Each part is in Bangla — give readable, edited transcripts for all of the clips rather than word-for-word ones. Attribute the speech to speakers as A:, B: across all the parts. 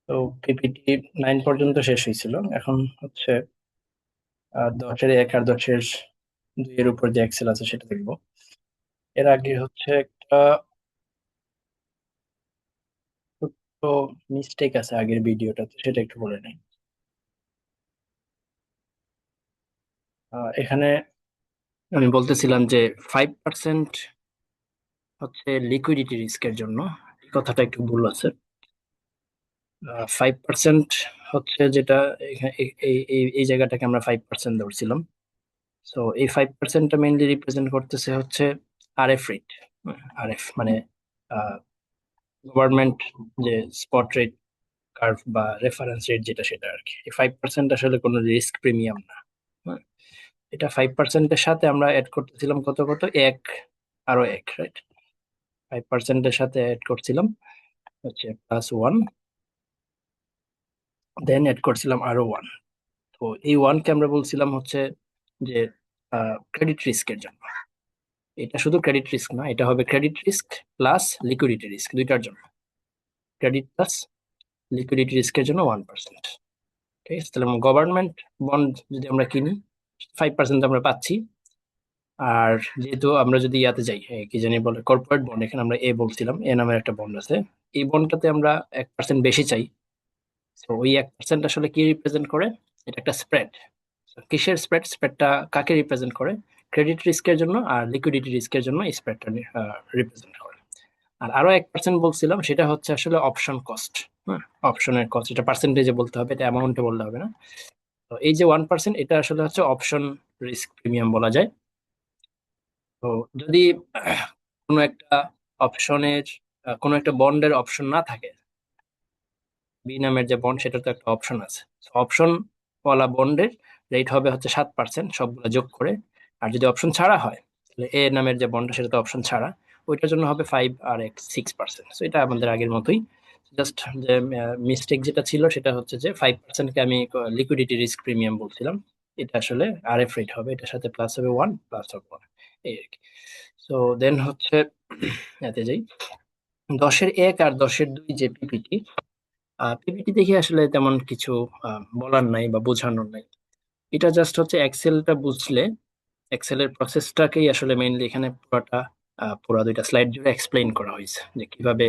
A: তো পিপিটি 9 পর্যন্ত শেষ হয়েছিল। এখন হচ্ছে 10-এর 1 আর 10-এর 2 এর উপর যে এক্সেল আছে সেটা দেখবো। এর আগে হচ্ছে একটা ছোট্ট মিস্টেক আছে আগের ভিডিওটাতে, সেটা একটু বলে নেই। এখানে আমি বলতেছিলাম যে 5% হচ্ছে লিকুইডিটি রিস্কের জন্য। এই কথাটা একটু ভুল আছে। 5% হচ্ছে যেটা এই জায়গাটাকে আমরা 5% ধরছিলাম। তো এই 5%টা মেইনলি রিপ্রেজেন্ট করতেছে হচ্ছে আরএফ রেট। আরএফ মানে গভর্নমেন্ট যে স্পট রেট কার্ভ বা রেফারেন্স রেট যেটা, সেটা আর কি। এই 5% আসলে কোনো রিস্ক প্রিমিয়াম না। হ্যাঁ, এটা 5%-এর সাথে আমরা অ্যাড করতেছিলাম কত কত এক, আরো এক, রাইট। 5%-এর সাথে অ্যাড করছিলাম হচ্ছে +1, দেন অ্যাড করছিলাম আরো 1। তো এই 1 কে আমরা বলছিলাম হচ্ছে যে ক্রেডিট রিস্কের জন্য। এটা শুধু ক্রেডিট রিস্ক না, এটা হবে credit risk plus liquidity risk, দুইটার জন্য। ক্রেডিট প্লাস লিকুইডিটি রিস্কের জন্য 1%। ঠিক আছে, তাহলে গভর্নমেন্ট বন্ড যদি আমরা কিনি 5% আমরা পাচ্ছি। আর যেহেতু আমরা যদি ইয়াতে যাই, কি জানি বলে, কর্পোরেট বন্ড, এখানে আমরা এ বলছিলাম, এ নামের একটা বন্ড আছে। এই বন্ডটাতে আমরা 1% বেশি চাই। তো ওই 1% আসলে কি রিপ্রেজেন্ট করে? এটা একটা স্প্রেড। কিসের স্প্রেড? স্প্রেডটা কাকে রিপ্রেজেন্ট করে? ক্রেডিট রিস্কের জন্য আর লিকুইডিটি রিস্কের জন্য এই স্প্রেডটা রিপ্রেজেন্ট করে। আর আরো 1% বলছিলাম, সেটা হচ্ছে আসলে অপশন কস্ট। হ্যাঁ, অপশনের কস্ট, এটা পার্সেন্টেজে বলতে হবে, এটা অ্যামাউন্টে বললে হবে না। তো এই যে 1%, এটা আসলে হচ্ছে অপশন রিস্ক প্রিমিয়াম বলা যায়। তো যদি কোনো একটা অপশনের, কোনো একটা বন্ডের অপশন না থাকে, বি নামের যে বন্ড, সেটার তো একটা অপশন আছে। অপশন ওয়ালা বন্ডের রেট হবে হচ্ছে 7% সবগুলো যোগ করে। আর যদি অপশন ছাড়া হয়, তাহলে এ নামের যে বন্ডটা, সেটা তো অপশন ছাড়া, ওইটার জন্য হবে 5 আর 6%। তো এটা আমাদের আগের মতোই। জাস্ট যে মিস্টেক যেটা ছিল সেটা হচ্ছে যে 5%কে আমি লিকুইডিটি রিস্ক প্রিমিয়াম বলছিলাম। এটা আসলে আরএফ রেট হবে, এটার সাথে প্লাস হবে 1, প্লাস হবে 1, এই আর কি। তো দেন হচ্ছে এতে যাই, 10-এর 1 আর 10-এর 2 যে পিপিটি, পিপিটি দেখে আসলে তেমন কিছু বলার নাই বা বোঝানোর নাই। এটা জাস্ট হচ্ছে এক্সেলটা বুঝলে, এক্সেলের প্রসেসটাকেই আসলে মেইনলি এখানে পুরোটা, পুরো 2টা স্লাইড জুড়ে এক্সপ্লেইন করা হয়েছে যে কিভাবে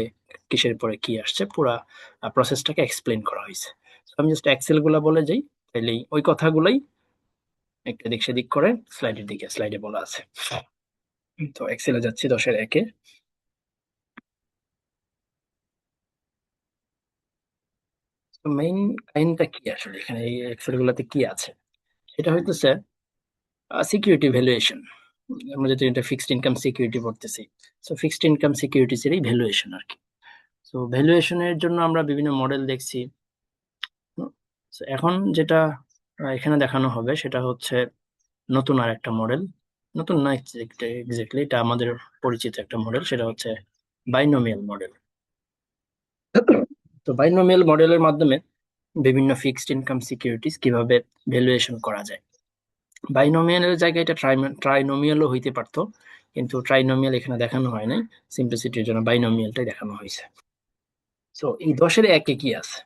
A: কিসের পরে কি আসছে, পুরা প্রসেসটাকে এক্সপ্লেইন করা হয়েছে। তো আমি জাস্ট এক্সেল গুলা বলে যাই, তাইলেই ওই কথাগুলাই একটু এদিক সেদিক করে স্লাইডের দিকে, স্লাইডে বলা আছে। তো এক্সেলে যাচ্ছি 10-এর 1-এ। তো মেইন কাহিনীটা কি আসলে এখানে এই এক্সেল গুলাতে কি আছে, সেটা হইতেছে সিকিউরিটি ভ্যালুয়েশন। আমরা যেহেতু এটা ফিক্সড ইনকাম সিকিউরিটি পড়তেছি, সো ফিক্সড ইনকাম সিকিউরিটিজ এরই ভ্যালুয়েশন আর কি। তো ভ্যালুয়েশনের জন্য আমরা বিভিন্ন মডেল দেখছি। So, এখন যেটা এখানে দেখানো হবে সেটা হচ্ছে নতুন আর একটা মডেল। নতুন না, এক্স্যাক্টলি এটা আমাদের পরিচিত একটা মডেল, সেটা হচ্ছে বাইনোমিয়াল মডেল। তো বাইনোমিয়াল মডেলের মাধ্যমে বিভিন্ন ফিক্সড ইনকাম সিকিউরিটিজ কিভাবে ভ্যালুয়েশন করা যায়। বাইনোমিয়ালের জায়গায় এটা ট্রাইনোমিয়ালও হইতে পারতো, কিন্তু ট্রাইনোমিয়াল এখানে দেখানো হয় নাই। সিম্পলিসিটির জন্য বাইনোমিয়ালটাই দেখানো হয়েছে। তো এই 10-এর 1-এ কি আছে?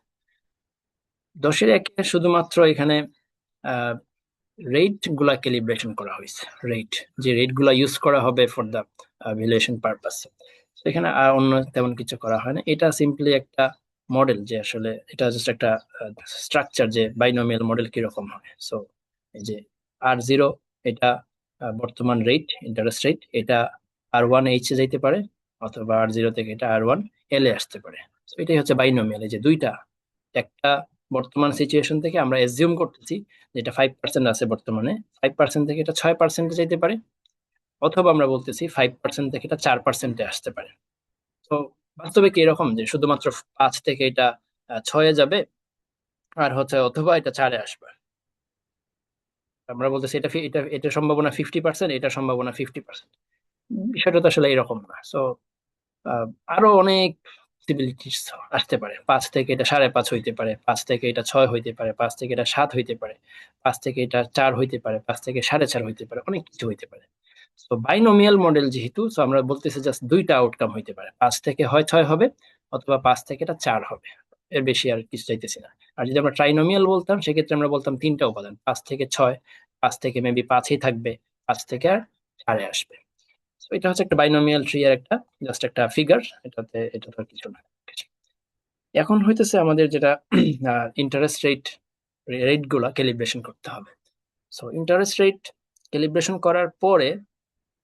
A: 10-এর 1-এ শুধুমাত্র এখানে রেট গুলা ক্যালিব্রেশন করা হয়েছে। রেট, যে রেট গুলা ইউজ করা হবে ফর দা ভ্যালুয়েশন পারপাস, এখানে আর অন্য তেমন কিছু করা হয় না। এটা সিম্পলি একটা মডেল, যে আসলে এটা জাস্ট একটা স্ট্রাকচার যে বাইনোমিয়াল মডেল কিরকম হয়। সো এই যে R0, এটা বর্তমান রেট, ইন্টারেস্ট রেট, এটা R1H এ যাইতে পারে, অথবা R0 থেকে এটা R1L এ আসতে পারে। So এটাই হচ্ছে বাইনোমিয়াল, এই যে দুইটা, একটা বর্তমান সিচুয়েশন থেকে আমরা এজিউম করতেছি যেটা 5% আছে বর্তমানে, 5% থেকে এটা 6%-এ যেতে পারে, অথবা আমরা বলতেছি 5% থেকে এটা 4%-এ আসতে পারে। তো বাস্তবে কি এরকম যে শুধুমাত্র 5 থেকে এটা 6-এ যাবে, আর হচ্ছে অথবা এটা 4-এ আসবে? আমরা বলতেছি এটা এটা এটা সম্ভাবনা 50%, এটা সম্ভাবনা 50%। বিষয়টা তো আসলে এরকম না। সো আরো অনেক পসিবিলিটিস আসতে পারে। 5 থেকে এটা 5.5 হইতে পারে, 5 থেকে এটা 6 হইতে পারে, 5 থেকে এটা 7 হইতে পারে, 5 থেকে এটা 4 হইতে পারে, 5 থেকে 4.5 হইতে পারে, অনেক কিছু হইতে পারে। তো বাইনোমিয়াল মডেল যেহেতু, তো আমরা বলতেছি জাস্ট দুইটা আউটকাম হইতে পারে, 5 থেকে হয় 6 হবে, অথবা 5 থেকে এটা 4 হবে। এর বেশি আর কিছু চাইতেছি না। আর যদি আমরা ট্রাইনোমিয়াল বলতাম সেক্ষেত্রে আমরা বলতাম তিনটা উপাদান, 5 থেকে 6, 5 থেকে মেবি 5ই থাকবে, 5 থেকে আর 4-এ আসবে। তো এটা হচ্ছে একটা বাইনোমিয়াল ট্রি এর একটা জাস্ট একটা ফিগার, এটা তো আর কিছু না। এখন হইতেছে আমাদের যেটা ইন্টারেস্ট রেট গুলা ক্যালিব্রেশন করতে হবে। সো ইন্টারেস্ট রেট ক্যালিব্রেশন করার পরে,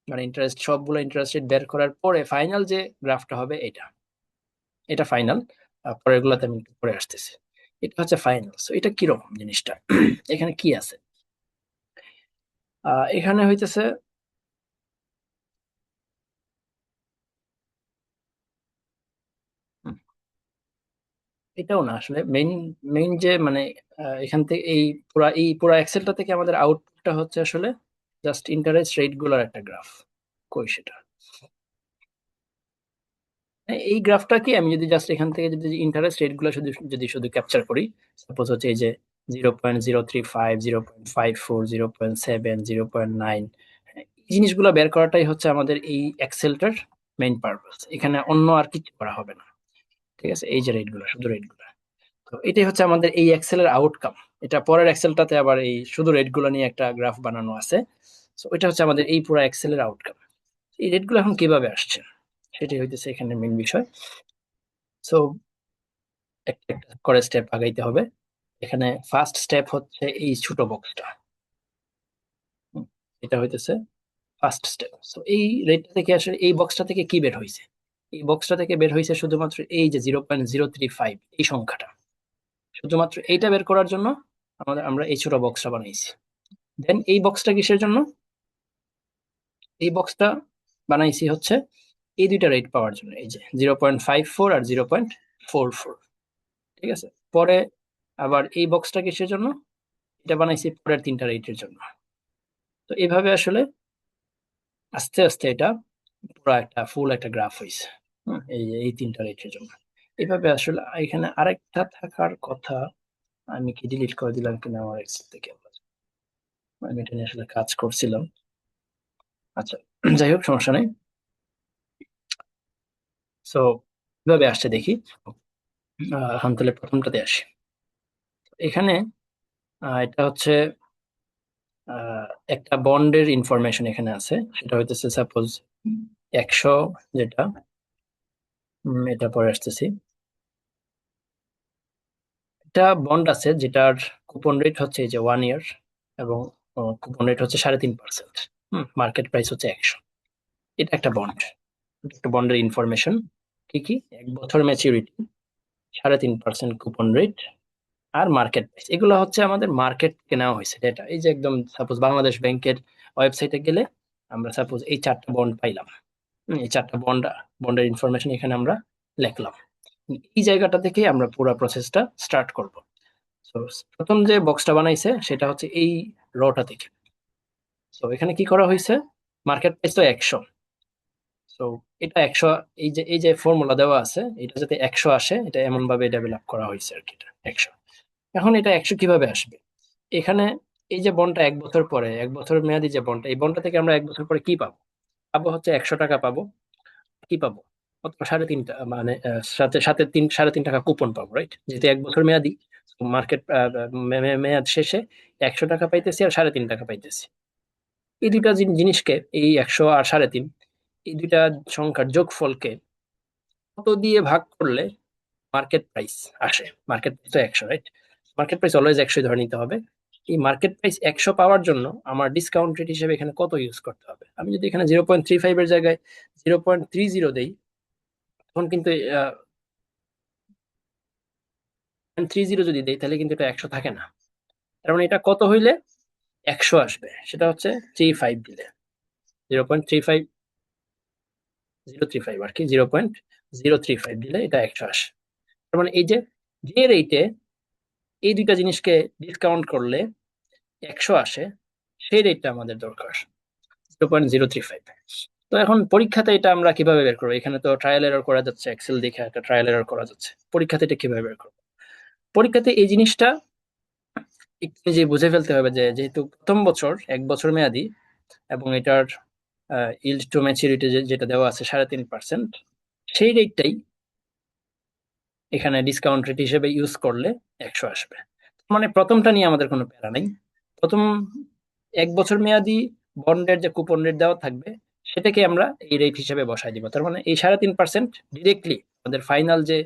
A: মানে সবগুলো ইন্টারেস্ট রেট বের করার পরে ফাইনাল যে গ্রাফটা হবে এটা ফাইনাল। পরের গুলাতে আমি একটু পরে আসতেছি। এটা হচ্ছে ফাইনাল। সো এটা কিরকম জিনিসটা এখানে কি আছে? এখানে হইতেছে হুম, এটাও না আসলে মেইন মেইন যে মানে এখান থেকে এই পুরা এক্সেলটা থেকে আমাদের আউটপুটটা হচ্ছে আসলে জাস্ট ইন্টারেস্ট রেট গুলার একটা গ্রাফ। কই সেটা? এই গ্রাফটা কি আমি যদি জাস্ট এখান থেকে যদি ইন্টারেস্ট রেট গুলো শুধু ক্যাপচার করি, সাপোজ হচ্ছে এই যে 0.035, 0.54, 0.7, 0.9, এই জিনিসগুলো বের করাটাই হচ্ছে আমাদের এই এক্সেলটার মেইন পারপাস। এখানে অন্য আর কিছু করা হবে না। ঠিক আছে, এই যে রেট গুলো, শুধু রেট গুলো। তো এটাই হচ্ছে আমাদের এই এক্সেলের আউটকাম। এটা পরের এক্সেলটাতে আবার এই শুধু রেট গুলো নিয়ে একটা গ্রাফ বানানো আছে। তো এটা হচ্ছে আমাদের এই পুরো এক্সেলের আউটকাম। এই রেট গুলো এখন কিভাবে আসছে সেটাই হইতেছে এখানে মেইন বিষয়। সো একটা একটা করে স্টেপ আগাইতে হবে। এখানে ফার্স্ট স্টেপ হচ্ছে এই ছোট বক্সটা, এটা হইতেছে ফার্স্ট স্টেপ। সো এই রেটটা থেকে আসলে এই বক্সটা থেকে কি বের হয়েছে? এই বক্সটা থেকে বের হয়েছে শুধুমাত্র এই যে 0.035, এই সংখ্যাটা। শুধুমাত্র এইটা বের করার জন্য আমরা এই ছোট বক্সটা বানাইছি। দেন এই বক্সটা কিসের জন্য? এই বক্সটা বানাইছি হচ্ছে এই দুইটা রেট পাওয়ার জন্য, এই যে 0.54 আর 0.44। ঠিক আছে, পরে আবার এই বক্সটা কিসের জন্য? এটা বানাইছি পরের তিনটা রেটের জন্য। তো এইভাবে আসলে আস্তে আস্তে এটা পুরো একটা ফুল একটা গ্রাফ হয়েছে। এই এই তিনটা রেটের জন্য এইভাবে আসলে। এখানে আরেকটা থাকার কথা, আমি কি ডিলিট করে দিলাম কিনা আমার এক্সেল থেকে, আমি এটা নিয়ে আসলে কাজ করছিলাম। আচ্ছা, যাই হোক, সমস্যা নেই। সো কিভাবে আসছে দেখি। এখন তাহলে প্রথমটাতে আসি। এখানে এটা হচ্ছে আহ, একটা বন্ডের ইনফরমেশন এখানে আছে। সেটা হইতেছে সাপোজ 100, যেটা এটা পরে আসতেছি। একটা বন্ড আছে যেটার কুপন রেট হচ্ছে এই যে 1 ইয়ার, এবং কুপন রেট হচ্ছে 3.5%। মার্কেট প্রাইস হচ্ছে 100। এটা একটা বন্ড, একটা বন্ডের ইনফরমেশন। কি কি? 1 বছর ম্যাচিউরিটি, 3.5% কুপন রেট, আর মার্কেট প্রাইস। এগুলো হচ্ছে আমাদের মার্কেট থেকে নেওয়া হয়েছে ডেটা। এই যে একদম সাপোজ বাংলাদেশ ব্যাংকের ওয়েবসাইটে গেলে আমরা সাপোজ এই 4টা বন্ড পাইলাম। এই 4টা বন্ডের ইনফরমেশন এখানে আমরা লিখলাম। এই জায়গাটা থেকে আমরা পুরো প্রসেসটা স্টার্ট করব। তো প্রথম যে বক্সটা বানাইছে সেটা হচ্ছে এই রটা থেকে। তো এখানে কি করা হয়েছে? মার্কেট প্রাইস তো 100। তো এটা 100, এই যে ফর্মুলা দেওয়া আছে, এটা যাতে 100 আসে, এটা এমন ভাবে ডেভেলপ করা হয়েছে আর কি, এটা 100। এখন এটা 100 কিভাবে আসবে? এখানে এই যে বন্ডটা 1 বছর পরে, 1 বছর মেয়াদি যে বন্ডটা, এই বন্ডটা থেকে আমরা 1 বছর পরে কি পাবো? পাবো হচ্ছে 100 টাকা পাবো। কি পাবো? অথবা 3.5, মানে সাথে সাথে 3.5 টাকা কুপন পাবো, রাইট? যেহেতু 1 বছর মেয়াদি, মার্কেট মেয়াদ শেষে 100 টাকা পাইতেছি আর 3.5 টাকা পাইতেছি। এই দুইটা জিনিসকে, এই 100 আর 3.5, এই দুইটা সংখ্যার যোগফলকে কত দিয়ে ভাগ করলে মার্কেট প্রাইস আসে? মার্কেট প্রাইস তো 100, রাইট? মার্কেট প্রাইস অলওয়েজ 100 ধরে নিতে হবে। এই মার্কেট প্রাইস 100 পাওয়ার জন্য আমার ডিসকাউন্ট রেট হিসেবে এখানে কত ইউজ করতে হবে? আমি যদি এখানে 0.35 এর জায়গায় 0.30 দেই, তখন কিন্তু 30 যদি দেই তাহলে কিন্তু এটা 100 থাকে না। তার মানে এটা কত হইলে 100 আসবে? সেটা হচ্ছে 35 দিলে, 0.35, 0.35 আর কি, 0.035 দিলে এটা 100 আসে। তার মানে এই যে যে রেটে এই দুইটা জিনিসকে ডিসকাউন্ট করলে 100 আসে, সেই রেটটা আমাদের দরকার, 0.035। তো এখন পরীক্ষাতে এটা আমরা কিভাবে বের করবো? এখানে তো ট্রায়াল এরর করা যাচ্ছে, এক্সেল দেখে একটা ট্রায়াল এরর করা যাচ্ছে। পরীক্ষাতে এটা কিভাবে বের করবো? পরীক্ষাতে এই জিনিসটা একটু নিজে বুঝে ফেলতে হবে যে যেহেতু প্রথম বছর 1 বছর মেয়াদি, এবং এটার ইল্ড টু ম্যাচুরিটি যেটা দেওয়া আছে 3.5%, সেই রেটটাই এখানে ডিসকাউন্ট রেট হিসেবে ইউজ করলে 100 আসবে। মানে প্রথমটা নিয়ে আমাদের কোনো প্যারা নেই। প্রথম 1 বছর মেয়াদি বন্ডের যে কুপন রেট দেওয়া থাকবে সেটাকে আমরা এই রেট হিসেবে বসাই দিব। তার মানে এই 3.5% ডিরেক্টলি আমাদের ফাইনাল যে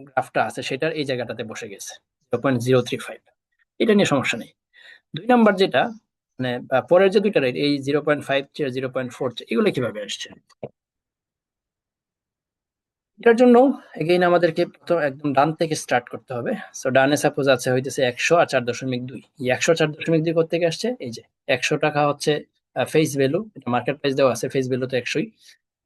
A: গ্রাফটা আছে সেটার এই জায়গাটাতে বসে গেছে 0.035। এটা নিয়ে সমস্যা নেই। 2 নাম্বার যেটা, মানে পরের যে দুইটা রেট, এই 0.5 চেয়ে 0.4 চেয়ে, এগুলো কিভাবে আসছে? এটার জন্য এগেইন আমাদেরকে প্রথম একদম ডান থেকে স্টার্ট করতে হবে। সো ডানে সাপোজ আছে হইতেছে 100 আর 4.2। এই 100 4.2 থেকে আসছে এই যে 100 টাকা হচ্ছে ফেস ভ্যালু, এটা মার্কেট প্রাইস দেওয়া আছে, ফেস ভ্যালু তো 100ই।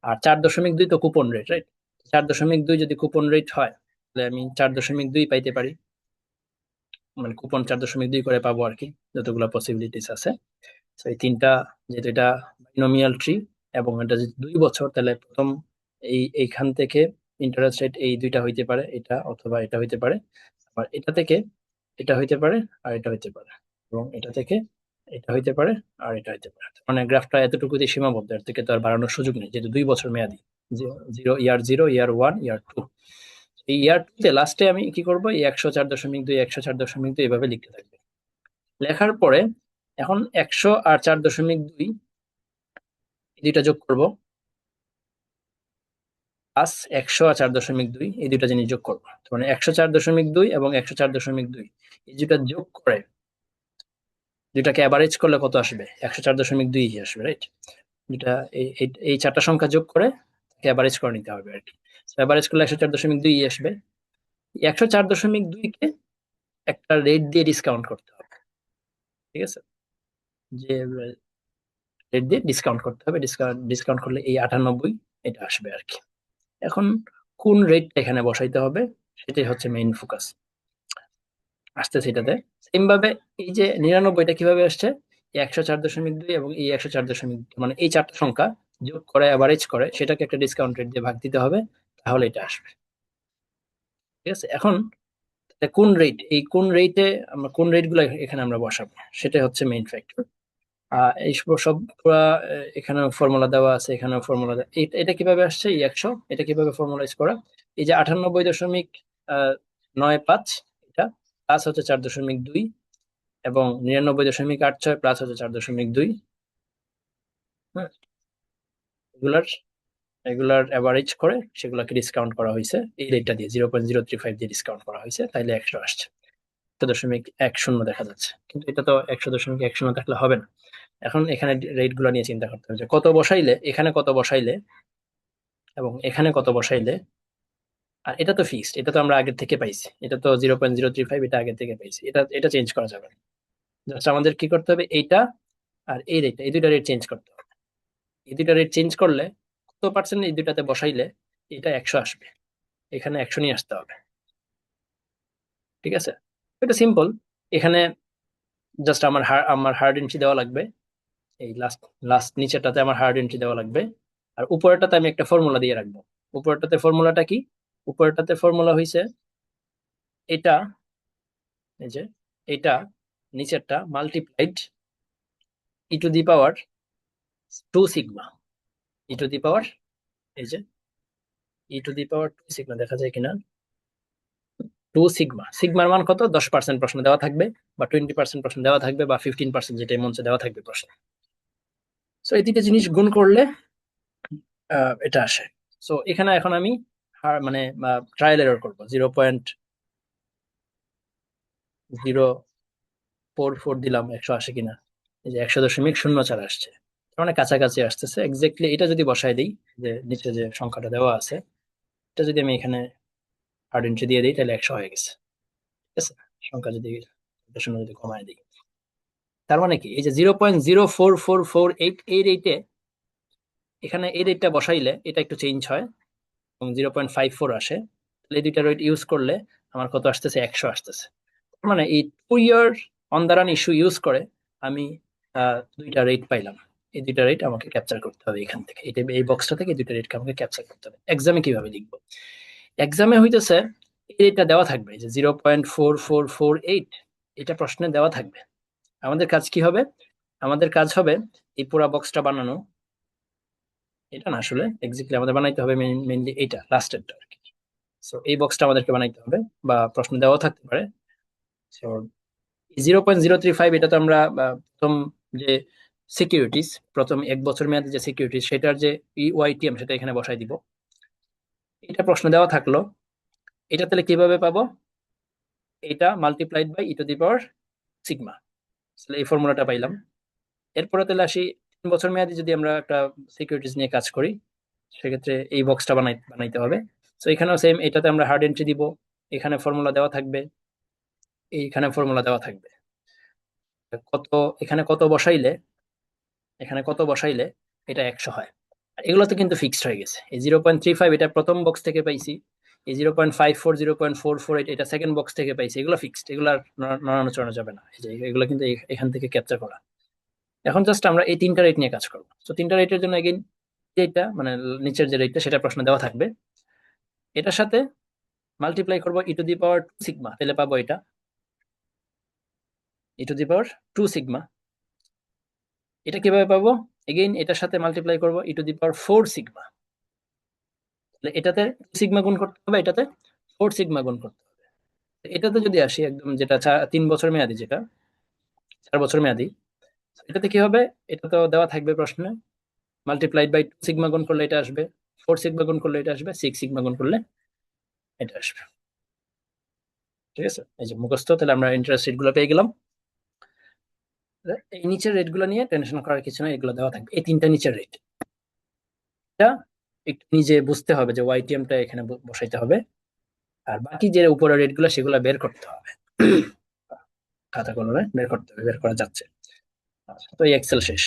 A: আর 4.2 তো কুপন রেট, রাইট? 4.2 যদি কুপন রেট হয় তাহলে আমি 4.2 পাইতে পারি, মানে কুপন 4.2 করে পাবো আর কি, যতগুলো পসিবিলিটিস আছে। তো এই তিনটা, যেহেতু এটা বাইনোমিয়াল ট্রি এবং এটা যদি 2 বছর, তাহলে প্রথম এইখান থেকে ইন্টারেস্ট রেট এই দুইটা হইতে পারে, এটা অথবা এটা হইতে পারে, আবার এটা থেকে এটা হইতে পারে, আর এটা হইতে পারে, এবং এটা থেকে এটা হইতে পারে, আর এটা হইতে পারে। মানে গ্রাফটা এতটুকুতে সীমাবদ্ধ, এর থেকে তো আর বাড়ানোর সুযোগ নেই, যেহেতু 2 বছর মেয়াদি। জিরো, ইয়ার 0, ইয়ার 1, ইয়ার 2। এই ইয়ার 2 তে লাস্টে আমি কি করব, এই 100 4.2, 100 4.2 এভাবে লিখতে থাকবে। লেখার পরে এখন 100 আর 4.2 এই দুইটা যোগ করব, প্লাস 100 আর 4.2 এই দুইটা জিনিস যোগ করবো। মানে 100 4.2 এবং 100 4.2 এই দুইটা যোগ করে দুইটাকে অ্যাভারেজ করলে কত আসবে? 100 4.2 আসবে, রাইট? দুইটা এই চারটা সংখ্যা যোগ করে অ্যাভারেজ করে নিতে হবে আর কি। অ্যাভারেজ করলে 100 4.2 আসবে। 100 4.2 কে একটা রেট দিয়ে ডিসকাউন্ট করতে হবে, ঠিক আছে? যে রেট দিয়ে ডিসকাউন্ট করতে হবে, ডিসকাউন্ট করলে এই 98 এটা আসবে আর কি। এখন কোন রেটটা এখানে বসাইতে হবে সেটাই হচ্ছে মেইন ফোকাস। আসতেছে এটাতে সেম ভাবে। এই যে 99টা কিভাবে আসছে? 100 4.2 এবং এই 100 4.2, মানে এই চারটা সংখ্যা যোগ করে অ্যাভারেজ করে সেটাকে একটা ডিসকাউন্ট রেট দিয়ে ভাগ দিতে হবে, তাহলে এটা আসবে। ঠিক আছে? এখন কোন রেট, এই কোন রেটে আমরা কোন রেট গুলো এখানে আমরা বসাবো সেটা হচ্ছে মেইন ফ্যাক্টর। এই সব পুরা এখানে ফর্মুলা দেওয়া আছে, এখানেও ফর্মুলা দেওয়া। এটা কিভাবে আসছে এই 100, এটা কিভাবে ফর্মুলাইজ করা? এই যে 98.95 এটা প্লাস হচ্ছে 4.2 এবং 99.86 প্লাস হচ্ছে 4.2। হ্যাঁ, এগুলার এগুলার অ্যাভারেজ করে সেগুলোকে ডিসকাউন্ট করা হয়েছে এই রেটটা দিয়ে, 0.035 দিয়ে ডিসকাউন্ট করা হয়েছে, তাইলে 100 আসছে। 100.10 দেখা যাচ্ছে, কিন্তু এটা তো 100.10 থাকলে হবে না। এখন এখানে রেট গুলো নিয়ে চিন্তা করতে হবে যে কত বসাইলে, এখানে কত বসাইলে এবং এখানে কত বসাইলে। আর এটা তো ফিক্সড, এটা তো আমরা আগে থেকে পাইছি, এটা তো 0.035, এটা আগে থেকে পাইছি, এটা এটা চেঞ্জ করা যাবে না। জাস্ট আমাদের কি করতে হবে, এইটা আর এই রেটটা, এই দুইটা রেট চেঞ্জ করতে হবে। এই দুইটা রেট চেঞ্জ করলে কত পার্সেন্ট এই দুইটাতে বসাইলে এটা 100 আসবে, এখানে 100 নিয়ে আসতে হবে। ঠিক আছে? এটা সিম্পল। এখানে জাস্ট আমার হার্ড এন্ট্রি দেওয়া লাগবে, এই লাস্ট লাস্ট নিচেরটাতে আমার হার্ড এন্ট্রি দেওয়া লাগবে, আর উপরেরটাতে আমি একটা ফর্মুলা দিয়ে রাখবো। উপরেরটাতে ফর্মুলাটা কি? উপরেরটাতে ফর্মুলা হইছে এটা, এই যে এটা, নিচেরটা মাল্টিপ্লাইড e⁻²σ, e⁻, এই যে e⁻²σ, দেখা যায় কিনা? 2 সিগমা, সিগমার মান কত? 10% প্রশ্ন দেওয়া থাকবে, বা 20% প্রশ্ন দেওয়া থাকবে, বা 15%, যেটা মঞ্চে দেওয়া থাকবে প্রশ্ন। সো এই দুইটা জিনিস গুণ করলে এটা আসে। সো এখানে এখন আমি মানে ট্রায়াল এরর করবো, 0.044 দিলাম, 100 আসে কিনা। এই যে 100.04 আসছে, তার মানে কাছাকাছি আসতেছে এক্স্যাক্টলি। এটা যদি বসাই দিই, যে নিচে যে সংখ্যাটা দেওয়া আছে, এটা যদি আমি এখানে হার্ড এন্ট্রি দিয়ে দিই, তাহলে 100 হয়ে গেছে। ঠিক আছে? সংখ্যা যদি 0.0 যদি কমায় দিই, তার মানে কি, এই যে 0.04448 এই রেটে, এখানে এই রেটটা বসাইলে এটা একটু চেঞ্জ হয় এবং 0.54 আসে। তাহলে এই দুইটা রেট ইউজ করলে আমার কত আসতেছে? 100 আসতেছে। তার মানে এই 2 year on the run issue use করে আমি দুইটা রেট পাইলাম। এই দুইটা রেট আমাকে ক্যাপচার করতে হবে এখান থেকে, এটা এই বক্সটা থেকে এই দুইটা রেটকে আমাকে ক্যাপচার করতে হবে। এক্সামে কিভাবে লিখবো? এক্সামে হইতেছে এই রেটটা দেওয়া থাকবে, যে 0.4448, এটা প্রশ্নে দেওয়া থাকবে। আমাদের কাজ কি হবে? আমাদের কাজ হবে এই পুরা বক্সটা বানানো। এটা না, আসলে এক্স্যাক্টলি আমাদের বানাইতে হবে মেইনলি এটা লাস্টেরটা আর কি। সো এই বক্সটা আমাদেরকে বানাইতে হবে, বা প্রশ্ন দেওয়া থাকতে পারে। সো 0.035 এটা তো আমরা প্রথম যে সিকিউরিটিজ, প্রথম 1 বছর মেয়াদী যে সিকিউরিটিজ, সেটার যে ইওয়াইটিএম সেটা এখানে বসাই দিব। এটা প্রশ্ন দেওয়া থাকলো, এটা তাহলে কিভাবে পাবো? এটা multiplied by e to the power sigma, তাহলে এই ফর্মুলাটা পাইলাম। এরপরে তাহলে আসি, 3 বছর মেয়াদী যদি আমরা একটা সিকিউরিটিজ নিয়ে কাজ করি, সেক্ষেত্রে এই বক্সটা বানাইতে হবে। তো এখানেও সেম, এটাতে আমরা হার্ড এন্ট্রি দিব, এখানে ফর্মুলা দেওয়া থাকবে, এইখানে ফর্মুলা দেওয়া থাকবে। কত, এখানে কত বসাইলে, এখানে কত বসাইলে এটা 100 হয়। আর এগুলো তো কিন্তু ফিক্সড হয়ে গেছে। এই 0.35 এটা প্রথম বক্স থেকে পাইছি, এই 0.54, 0.448 এটা সেকেন্ড বক্স থেকে পাইছি, এগুলো ফিক্সড, এগুলো আর নড়ানো চড়ানো যাবে না। এই যে এগুলো কিন্তু এখান থেকে ক্যাপচার করা। এখন জাস্ট আমরা এই 3টা রেট নিয়ে কাজ করবো। তো 3টা রেটের জন্য এগেইন, যেটা মানে নিচের যে রেটটা সেটা প্রশ্ন দেওয়া থাকবে, এটার সাথে মাল্টিপ্লাই করবো ই টু দি পাওয়ার 2 সিগমা, তাহলে পাবো এটা ই টু দি পাওয়ার 2 সিগমা। এটা কিভাবে পাবো? এগেইন এটার সাথে মাল্টিপ্লাই করবো ই টু দি পাওয়ার 4 সিগমা, তাহলে এটাতে সিগমা গুণ করতে হবে, এটাতে 4 সিগমা গুণ করতে হবে। এটাতে যদি আসি একদম, যেটা 3 বছর মেয়াদি, যেটা 4 বছর মেয়াদি, এটাতে কি হবে? এটা তো দেওয়া থাকবে প্রশ্নে, মাল্টিপ্লাইড বাই 2 সিগমা গুণ করলে এটা আসবে, 4 সিগমা গুণ করলে এটা আসবে, 6 সিগমা গুণ করলে এটা আসবে। ঠিক আছে, এই যে মুখস্থ, তাহলে আমরা ইন্টারেস্ট রেট গুলো পেয়ে গেলাম। এই নিচের রেট গুলো নিয়ে টেনশন করার কিছু নয়, এগুলো দেওয়া থাকবে, এই 3টা নিচের রেট। এটা একটু নিজে বুঝতে হবে যে ওয়াইটিএম টা এখানে বসাইতে হবে, আর বাকি যে উপরের রেট গুলো সেগুলো বের করতে হবে। খাতা কলমে বের করতে হবে, বের করা যাচ্ছে। আচ্ছা, তো এই এক্সেল শেষ।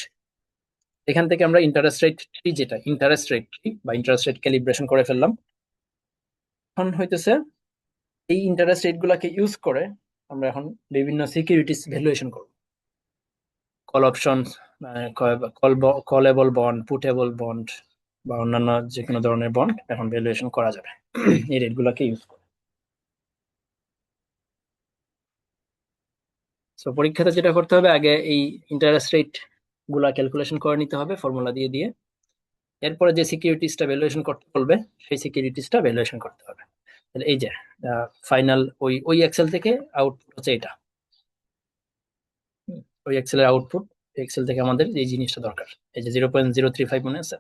A: এখান থেকে আমরা ইন্টারেস্ট রেট ট্রি, যেটা ইন্টারেস্ট রেট ট্রি বা ইন্টারেস্ট রেট ক্যালিব্রেশন করে ফেললাম। এখন হইতেছে এই ইন্টারেস্ট রেট গুলাকে ইউজ করে আমরা এখন বিভিন্ন সিকিউরিটিস ভ্যালুয়েশন করব। কল অপশন, কলেবল বন্ড, পুটেবল বন্ড বা অন্যান্য যে কোনো ধরনের বন্ড এখন ভ্যালুয়েশন করা যাবে এই রেট গুলাকে ইউজ করে। সো পরীক্ষাতে যেটা করতে হবে, আগে এই ইন্টারেস্ট রেট গুলা ক্যালকুলেশন করে নিতে হবে ফর্মুলা দিয়ে দিয়ে। এরপরে যে সিকিউরিটিসটা ভ্যালুয়েশন করতে বলবে সেই সিকিউরিটিসটা ভ্যালুয়েশন করতে হবে। তাহলে এই যে ফাইনাল ওই ওই এক্সেল থেকে আউটপুট হচ্ছে এটা। ওই এক্সেলের আউটপুট, এক্সেল থেকে আমাদের এই জিনিসটা দরকার। এই যে 0.035 মনে আছে,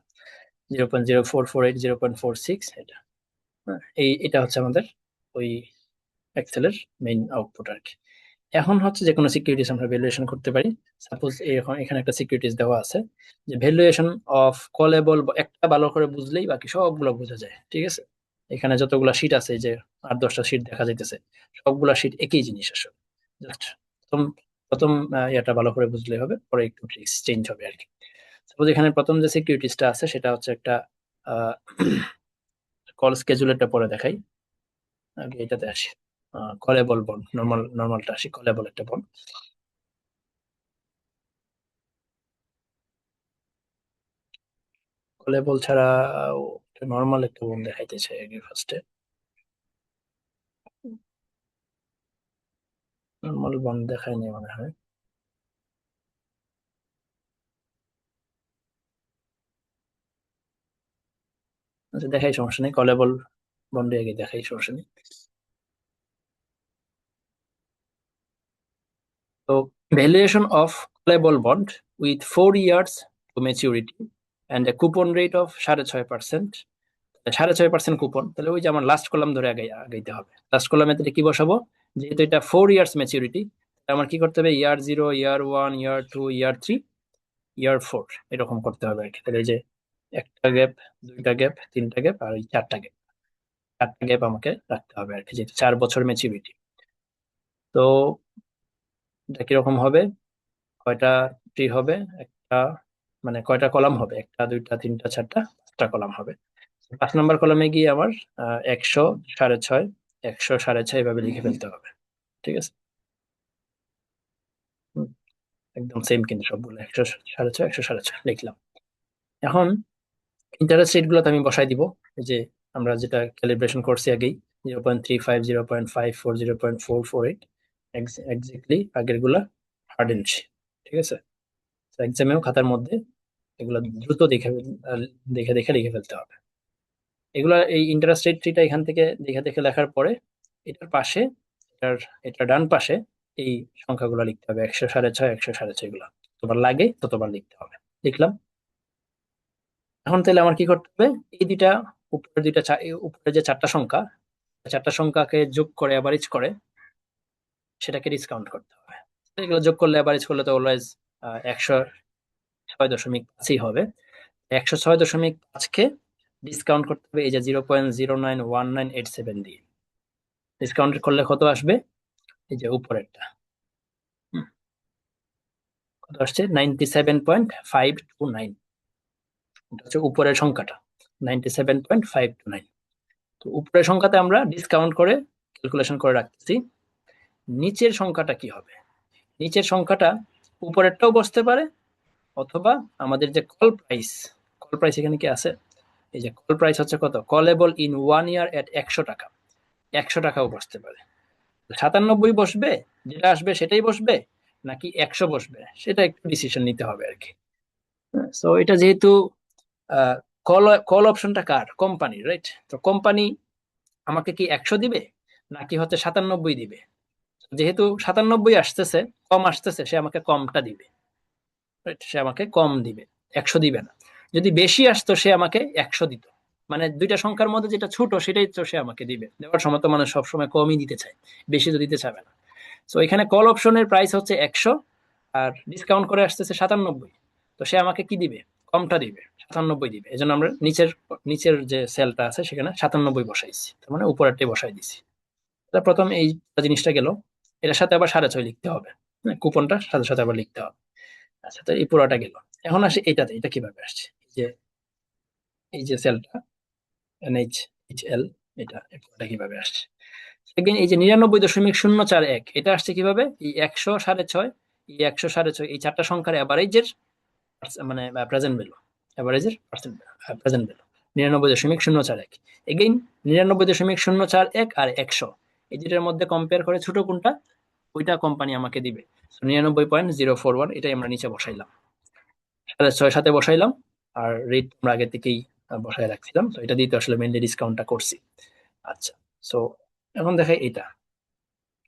A: 0.0448, 0.46, এটা। হ্যাঁ, এটা হচ্ছে আমাদের ওই এক্সেলের মেইন আউটপুট আর কি। এখন হচ্ছে যে কোনো সিকিউরিটিস আমরা ভ্যালুয়েশন করতে পারি। সাপোজ এখন এখানে একটা সিকিউরিটিস দেওয়া আছে যে ভ্যালুয়েশন অফ কলেবল, একটা ভালো করে বুঝলেই বাকি সবগুলো বোঝা যায়। ঠিক আছে, এখানে যতগুলা শীট আছে, যে 8-10টা শীট দেখা যাইতেছে, সবগুলা শীট একই জিনিস আসলে। জাস্ট প্রথম প্রথম এটা ভালো করে বুঝলেই হবে, পরে একটু ট্রিক্স চেঞ্জ হবে আর কি। সাপোজ এখানে প্রথম যে সিকিউরিটিসটা আছে সেটা হচ্ছে একটা কল স্কেজুলেটটা পরে দেখাই, আগে এটাতে আসি। কলেবল বন্ড, নর্মালটা আসি, কলেবল একটা বন্ড। কলেবল ছাড়া নর্মাল একটা বন্ড দেখাইতে চাই আগে ফার্স্টে। নর্মাল বন্ড দেখায়নি মনে হয়। আচ্ছা দেখাই, সমস্যা নেই, কলেবল বন্ডে আগে দেখাই, সমস্যা নেই। তো valuation of callable bond with 4 years to maturity and a coupon rate of 6.5%, 6.5% coupon. তাহলে ওই যে আমার লাস্ট কলাম ধরে আগাইতে হবে। লাস্ট কলামে তাহলে কি বসাবো? যেহেতু এটা 4 years ম্যাচিউরিটি, আমার কি করতে হবে? ইয়ার 0, ইয়ার 1, ইয়ার 2, ইয়ার 3, ইয়ার 4 এরকম করতে হবে আর কি। তাহলে এই যে একটা গ্যাপ, দুইটা গ্যাপ, তিনটা গ্যাপ, আর এই চারটা গ্যাপ, চারটা গ্যাপ আমাকে রাখতে হবে আর কি, যেহেতু 4 বছর ম্যাচিউরিটি। তো এটা কিরকম হবে? কয়টা ট্রি হবে? একটা, মানে কয়টা কলাম হবে? একটা, দুইটা, তিনটা, চারটা, 5টা কলাম হবে। 5 নম্বর কলামে গিয়ে আমার 100, 6.5, 100, 6.5 এভাবে লিখে ফেলতে হবে। ঠিক আছে, হুম, একদম সেম কিন্তু সবগুলো 100, 6.5, 100, 6.5 লিখলাম। এখন ইন্টারেস্ট রেট গুলো তো আমি বসাই দিব, এই যে আমরা যেটা ক্যালিব্রেশন করছি আগেই, 0.35, 0.54, 0.448, এক্স্যাক্টলি আগের গুলা হার্ড ইঞ্চি। ঠিক আছে, এক্সামেও খাতার মধ্যে এগুলো দ্রুত দেখে দেখে দেখে লিখে ফেলতে হবে। এগুলা এই ইন্টারেস্ট রেটটা এখান থেকে দেখে দেখে লেখার পরে এটার পাশে এটার এটা ডান পাশে এই সংখ্যাগুলো লিখতে হবে, 106.5, 106.5 এগুলো যতবার লাগে ততবার লিখতে হবে। লিখলাম। এখন তাহলে আমার কি করতে হবে, এই দুইটা উপরের দুইটা এই উপরে যে চারটা সংখ্যা, চারটা সংখ্যাকে যোগ করে অ্যাভারেজ করে সেটাকে ডিসকাউন্ট করতে হবে। এগুলো যোগ করলে অ্যাভারেজ করলে তো অলওয়েজ 106.5 হবে। 106.5কে ডিসকাউন্ট করতে হবে এই যে 0.091987 দিয়ে। ডিসকাউন্ট করলে কত আসবে, এই যে উপরেরটা হুম, কত আসছে, 97.529। এটা হচ্ছে উপরের সংখ্যাটা, 97.529। তো উপরের সংখ্যাতে আমরা ডিসকাউন্ট করে ক্যালকুলেশন করে রাখতেছি। নিচের সংখ্যাটা কি হবে, নিচের সংখ্যাটা উপরেরটাও বসতে পারে, অথবা আমাদের যে কল প্রাইস এখানে কি আছে, এই যে কল প্রাইস হচ্ছে কত, কলেবল ইন 1 ইয়ার এট 100 টাকা, 100 টাকাও বসতে পারে। 97 বসবে, যেটা আসবে সেটাই বসবে, নাকি 100 বসবে, সেটা একটু ডিসিশন নিতে হবে আর কি। সো এটা যেহেতু কল কল অপশনটা কার, কোম্পানি, রাইট? তো কোম্পানি আমাকে কি 100 দিবে নাকি হচ্ছে 97 দিবে? যেহেতু 97 আসতেছে, কম আসতেছে, সে আমাকে কমটা দিবে, right? সে আমাকে কম দিবে, 100 দিবে না। যদি বেশি আসতো সে আমাকে 100 দিত। মানে দুইটা সংখ্যার মধ্যে যেটা ছোট সেটাই তো সে আমাকে দিবে। দেওয়ার সময় তো মানুষ সবসময় কমই দিতে চায়, বেশি তো দিতে চাবে না। তো এখানে কল অপশনের প্রাইস হচ্ছে 100, আর ডিসকাউন্ট করে আসতেছে 97। তো সে আমাকে কি দিবে, কমটা দিবে, 97 দিবে। এই জন্য আমরা নিচের নিচের যে সেলটা আছে সেখানে 97 বসাইছি, তার মানে উপরেরটাই বসাই দিছি। এটা প্রথম এই জিনিসটা গেল। এটার সাথে আবার 6.5 লিখতে হবে, কুপনটা সাথে সাথে আবার লিখতে হবে। আচ্ছা, তো এই পুরোটা গেল। এখন আসি এটাতে, এটা কিভাবে আসছে, এই যে সেলটা NH HL, এটা এই পুরোটা কিভাবে আসছে। Again, এই যে 99.041 এটা আসছে কিভাবে, এই 106.5, এই 106.5, এই চারটা সংখ্যার অ্যাভারেজের মানে প্রেজেন্ট ভ্যালু, অ্যাভারেজের প্রেজেন্ট ভ্যালু 99.041। এগেইন 99.041 আর 100, এই দুটার মধ্যে কম্পেয়ার করে ছোট কোনটা, ওইটা কোম্পানি আমাকে দিবে। 99.041 এটাই আমরা নিচে বসাইলাম, 6.5 সাথে বসাইলাম। আর রেট আমরা আগে থেকেই বসায় রাখছিলাম, তো এটা দিয়ে তো আসলে মেনলি ডিসকাউন্টটা করছি। আচ্ছা, সো এখন দেখাই এটা,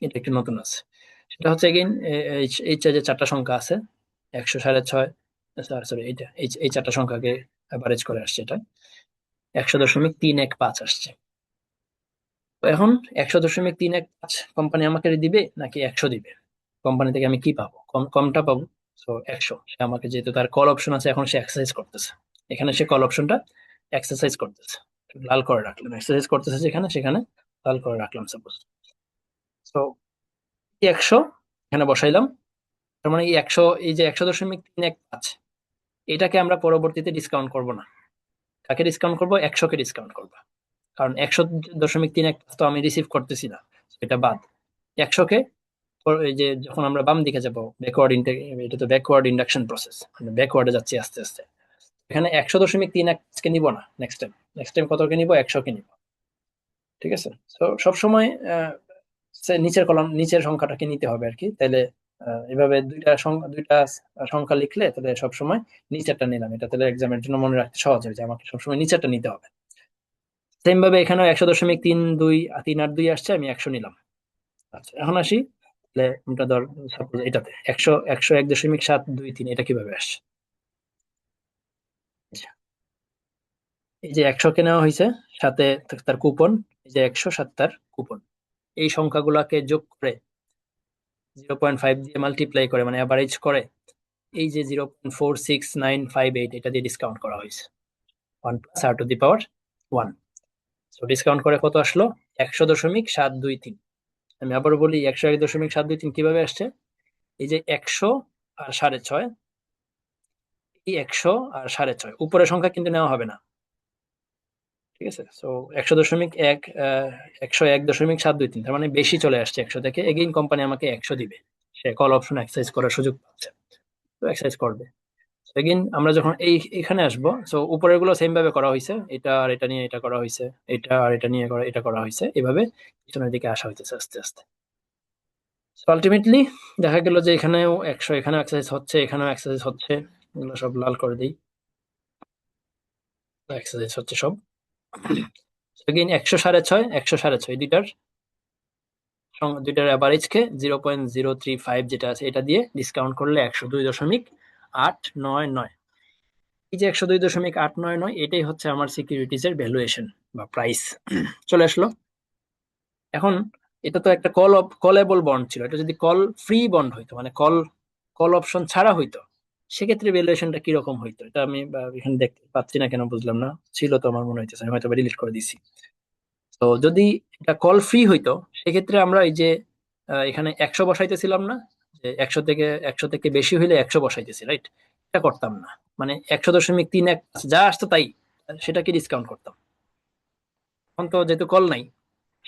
A: এটা একটু নতুন আছে। সেটা হচ্ছে এগেইন এই যে চারটা সংখ্যা আছে, 106.5, সরি এইটা এই চারটা সংখ্যাকে অ্যাভারেজ করে আসছে, এটা 100.315 আসছে। তো এখন 100.315 কোম্পানি আমাকে দিবে নাকি 100 দিবে, কোম্পানি থেকে আমি কি পাবো, কমটা পাবো। তো 100, সে আমাকে যেহেতু তার কল অপশন আছে, এখন সে এক্সারসাইজ করতেছে, এখানে সে কল অপশনটা এক্সারসাইজ করতেছে, লাল করে রাখলাম, এক্সারসাইজ করতেছে যেখানে সেখানে লাল করে রাখলাম সাপোজ। তো 100 এখানে বসাইলাম। তার মানে এই 100, এই যে 100.315, এটাকে আমরা পরবর্তীতে ডিসকাউন্ট করব না। কাকে ডিসকাউন্ট করবো, 100কে ডিসকাউন্ট করবো, কারণ 100.315 তো আমি রিসিভ করতেছি না, এটা বাদ। 100কে এই যে যখন আমরা বাম দিকে যাবো, এটা তো ব্যাকওয়ার্ড ইন্ডাকশন প্রসেস, মানে ব্যাকওয়ার্ডে যাচ্ছি আস্তে আস্তে। এখানে 100.315 নিব না, নেক্সট টাইম কতকে নিব, 100কে নিব। ঠিক আছে, তো সবসময় নিচের কলাম, নিচের সংখ্যাটাকে নিতে হবে আর কি। তাহলে এভাবে দুইটা সংখ্যা লিখলে তাহলে সবসময় নিচেরটা নিলাম, এটা তাহলে এক্সামের জন্য মনে রাখতে সহজ হয় যে আমাকে সবসময় নিচেরটা নিতে হবে। সেম ভাবে এখানেও 100.32 আসছে, আমি 100 নিলাম। আচ্ছা, এখন আসি, তাহলে আমরা ধর সাপোজ এটাতে 101.723 এটা কিভাবে আসছে। আচ্ছা, এই যে 100কে নেওয়া হয়েছে, সাথে তার কুপন, এই যে 100 সাথে তার কুপন, এই সংখ্যাগুলোকে যোগ করে 0.5 দিয়ে মাল্টিপ্লাই করে, মানে অ্যাভারেজ করে, এই যে 0.46958 এটা দিয়ে ডিসকাউন্ট করা হয়েছে, 1 + r⁻⁴ তো ডিসকাউন্ট করে কত আসলো, 100.723। আমি আবার বলি, 101.723 কিভাবে আসছে, এই যে 100 আর 6.5, এই 100 আর 6.5 উপরের সংখ্যা কিন্তু নেওয়া হবে না। ঠিক আছে, তো 100.1, 101.723, তার মানে বেশি চলে আসছে 100 থেকে। এগেইন কোম্পানি আমাকে 100 দিবে, সে কল অপশন এক্সারসাইজ করার সুযোগ পাচ্ছে, তো এক্সারসাইজ করবে। এগেইন আমরা যখন এখানে আসবো, তো উপরের গুলো সেম ভাবে করা হয়েছে, এটা আর এটা নিয়ে এটা করা হয়েছে, এটা আর এটা নিয়ে এটা করা হয়েছে, এভাবে পিছনের দিকে আসা হইতেছে আস্তে আস্তে। আলটিমেটলি দেখা গেল যে এখানেও 100, এখানেও এক্সারসাইজ হচ্ছে, এখানেও এক্সারসাইজ হচ্ছে, এগুলো সব লাল করে দিই, এক্সারসাইজ হচ্ছে সব। এগেইন 100 6.5 100 6.5 দুইটার অ্যাভারেজ কে 0.035 যেটা আছে এটা দিয়ে ডিসকাউন্ট করলে 102.899। এই যে 102.899 এটাই হচ্ছে আমার সিকিউরিটিজ এর ভ্যালুয়েশন বা প্রাইস চলে আসলো। এখন এটা তো একটা কলেবল বন্ড ছিল, এটা যদি কল ফ্রি বন্ড হইতো, মানে কল কল অপশন ছাড়া হইতো, সেক্ষেত্রে ভ্যালুয়েশনটা কিরকম হইতো এটা আমি এখানে দেখতে পাচ্ছি না, কেন বুঝলাম না। ছিল তো আমার মনে হইতেছে, আমি হয়তো ডিলিট করে দিছি। তো যদি এটা কল ফ্রি হইতো সেক্ষেত্রে আমরা এই যে এখানে 100 বসাইতেছিলাম না, যে 100 থেকে বেশি হইলে 100 বসাইতেছি, রাইট? এটা করতাম না, মানে 100.31 যা আসতো তাই সেটাকে ডিসকাউন্ট করতাম। এখন তো যেহেতু কল নাই,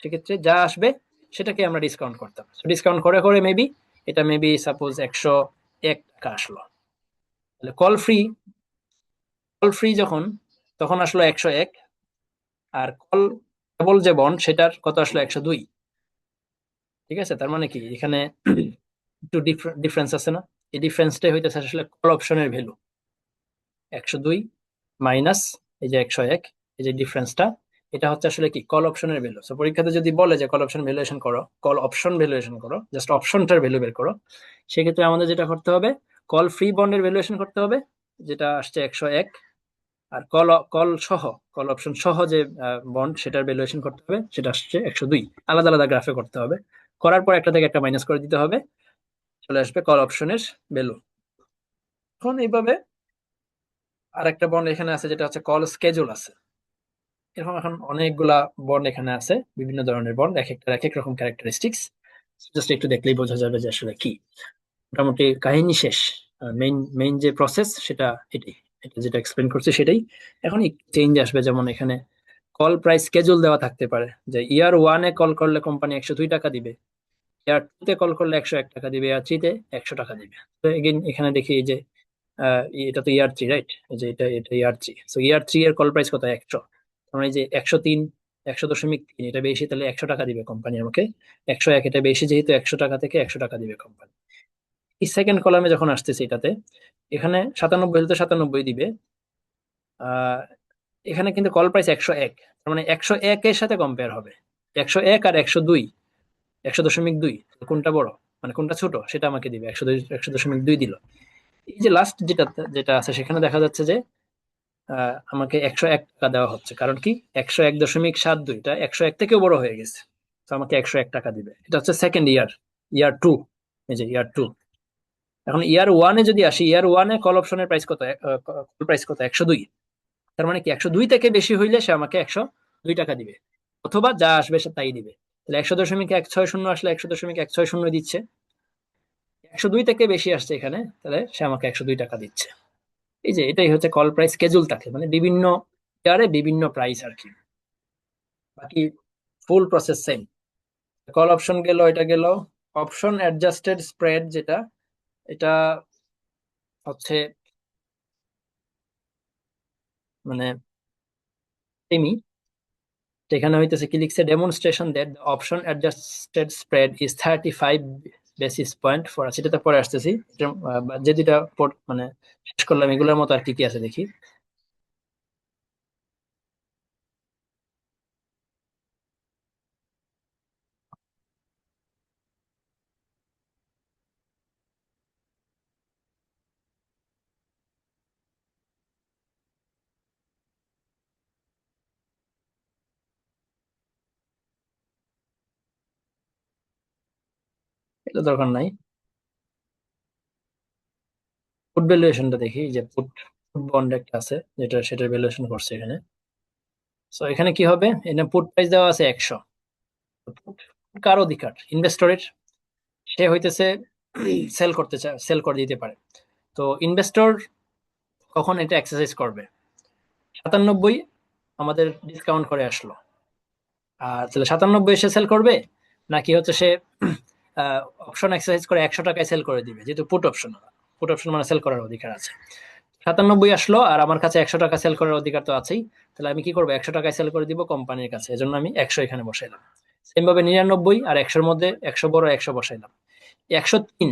A: সেক্ষেত্রে যা আসবে সেটাকে আমরা ডিসকাউন্ট করতাম। ডিসকাউন্ট করে করে মেবি এটা মেবি সাপোজ 101 টাকা আসলো, তাহলে কল ফ্রি যখন, তখন আসলো 101। আর কল কেবল যে বন্ড সেটার কত আসলো 102। ঠিক আছে, তার মানে কি এখানে একটু ডিফারেন্স আছে না? এই ডিফারেন্সটাই হইতেছে আসলে কল অপশনের ভ্যালু। 102 মাইনাস এই যে 101, এই যে ডিফারেন্সটা, এটা হচ্ছে আসলে কি কল অপশনের ভ্যালু। সো পরীক্ষাতে যদি বলে যে কল অপশন ভ্যালুয়েশন করো, কল অপশন ভ্যালুয়েশন করো, জাস্ট অপশনটার ভ্যালু বের করো, সেক্ষেত্রে আমাদের যেটা করতে হবে, কল ফ্রি বন্ডের ভ্যালুয়েশন করতে হবে, যেটা আসছে 101। আর কল অপশন সহ যে বন্ড সেটার ভ্যালুয়েশন করতে হবে, সেটা আসছে 102। আলাদা আলাদা গ্রাফে করতে হবে, করার পর একটা থেকে একটা মাইনাস করে দিতে হবে, চলে আসবে কল অপশনের ভ্যালু। এখন এইভাবে আর একটা বন্ড এখানে আছে যেটা হচ্ছে কল স্কেজুল আছে। এরকম এখন অনেকগুলা বন্ড এখানে আছে, বিভিন্ন ধরনের বন্ড, এক একটা এক এক রকম ক্যারেক্টারিস্টিক্স। জাস্ট একটু দেখলেই বোঝা যাবে যে আসলে কি। মোটামুটি কাহিনী শেষ। মেইন মেইন যে প্রসেস সেটা এটাই, এটা যেটা এক্সপ্লেন করছে সেটাই। এখন চেঞ্জ আসবে, যেমন এখানে কল প্রাইস স্কেজুল দেওয়া থাকতে পারে, যে ইয়ার 1-এ কল করলে কোম্পানি 102 টাকা দিবে, ইয়ার 2-তে কল করলে 101 টাকা দিবে, ইয়ার 3-তে 100 টাকা দিবে। তো এগেইন এখানে দেখি এই যে এটা তো ইয়ার 3, রাইট? এই যে এটা এটা ইয়ার 3, সো ইয়ার 3 এর কল প্রাইস কত? 100। মানে এই যে 103, 100.3 এটা বেশি, তাহলে 100 টাকা দিবে কোম্পানি আমাকে। 101 এটা বেশি, যেহেতু 100 টাকা থেকে 100 টাকা দিবে কোম্পানি। এই সেকেন্ড কলামে যখন আসতেছে এটাতে, এখানে 97 হলে তো 97 দিবে। আহ এখানে কিন্তু কল প্রাইস 101, তার মানে 101 এর সাথে কম্পেয়ার হবে। 101 আর 102, 100.2 কোনটা বড়, মানে কোনটা ছোট সেটা আমাকে দিবে। 100.2 দিল। এই যে লাস্ট যেটা যেটা আছে সেখানে দেখা যাচ্ছে যে আমাকে 101 টাকা দেওয়া হচ্ছে, কারণ কি 101.72 এটা 101 থেকেও বড় হয়ে গেছে, তো আমাকে 101 টাকা দিবে। এটা হচ্ছে সেকেন্ড ইয়ার 2। এই যে ইয়ার 2। এখন ইয়ার 1-এ যদি আসি, ইয়ার 1-এ কল অপশনের প্রাইস কত? কল প্রাইস কত? 102। তার মানে কি 102 থেকে বেশি হইলে সে আমাকে 102 টাকা দিবে, অথবা যা আসবে সে তাই দিবে। তাহলে 100.160 আসলে 100.160 দিচ্ছে। 102 থেকে বেশি আসছে এখানে, তাহলে সে আমাকে 102 টাকা দিচ্ছে। এই যে এটাই হচ্ছে কল প্রাইস স্কেজুল থাকে, মানে বিভিন্ন ইয়ারে বিভিন্ন প্রাইস আর কি। বাকি ফুল প্রসেস সেম। কল অপশন গেল, এটা গেল। অপশন অ্যাডজাস্টেড স্প্রেড যেটা, এটা হচ্ছে মানে সেমি। এখানে হইতেছে কি লিখছে, demonstration that the option adjusted spread is 35 basis point for us. এটাতে পরে আসতেছি। যে দুইটা মানে শেষ করলাম এগুলোর মতো আর কি কি আছে দেখি। এটা দরকার নাই। ফুড ভ্যালুয়েশনটা দেখি, যে ফুড ফুড বন্ড একটা আছে যেটা, সেটার ভ্যালুয়েশন করছে এখানে। সো এখানে কি হবে, এখানে পুট প্রাইস দেওয়া আছে 100। পুট কার অধিকার? ইনভেস্টরের। সে হইতেছে সেল করতে চায়, সেল করে দিতে পারে। তো ইনভেস্টর কখন এটা এক্সারসাইজ করবে? 97 আমাদের ডিসকাউন্ট করে আসলো, আর তাহলে 97 সে সেল করবে, নাকি হচ্ছে সে অপশন এক্সারসাইজ করে 100 টাকায় সেল করে দিবে? যেহেতু পুট অপশন মানে সেল করার অধিকার আছে। 97 আসলো, আর আমার কাছে 100 টাকা সেল করার অধিকার তো আছেই, তাহলে আমি কি করবো? 100 টাকায় সেল করে দিব কোম্পানির কাছে, এজন্য আমি 100 এখানে বসাইলাম। সেম ভাবে 99 আর 100-র মধ্যে 100 বড়, 100 বসাইলাম। 103,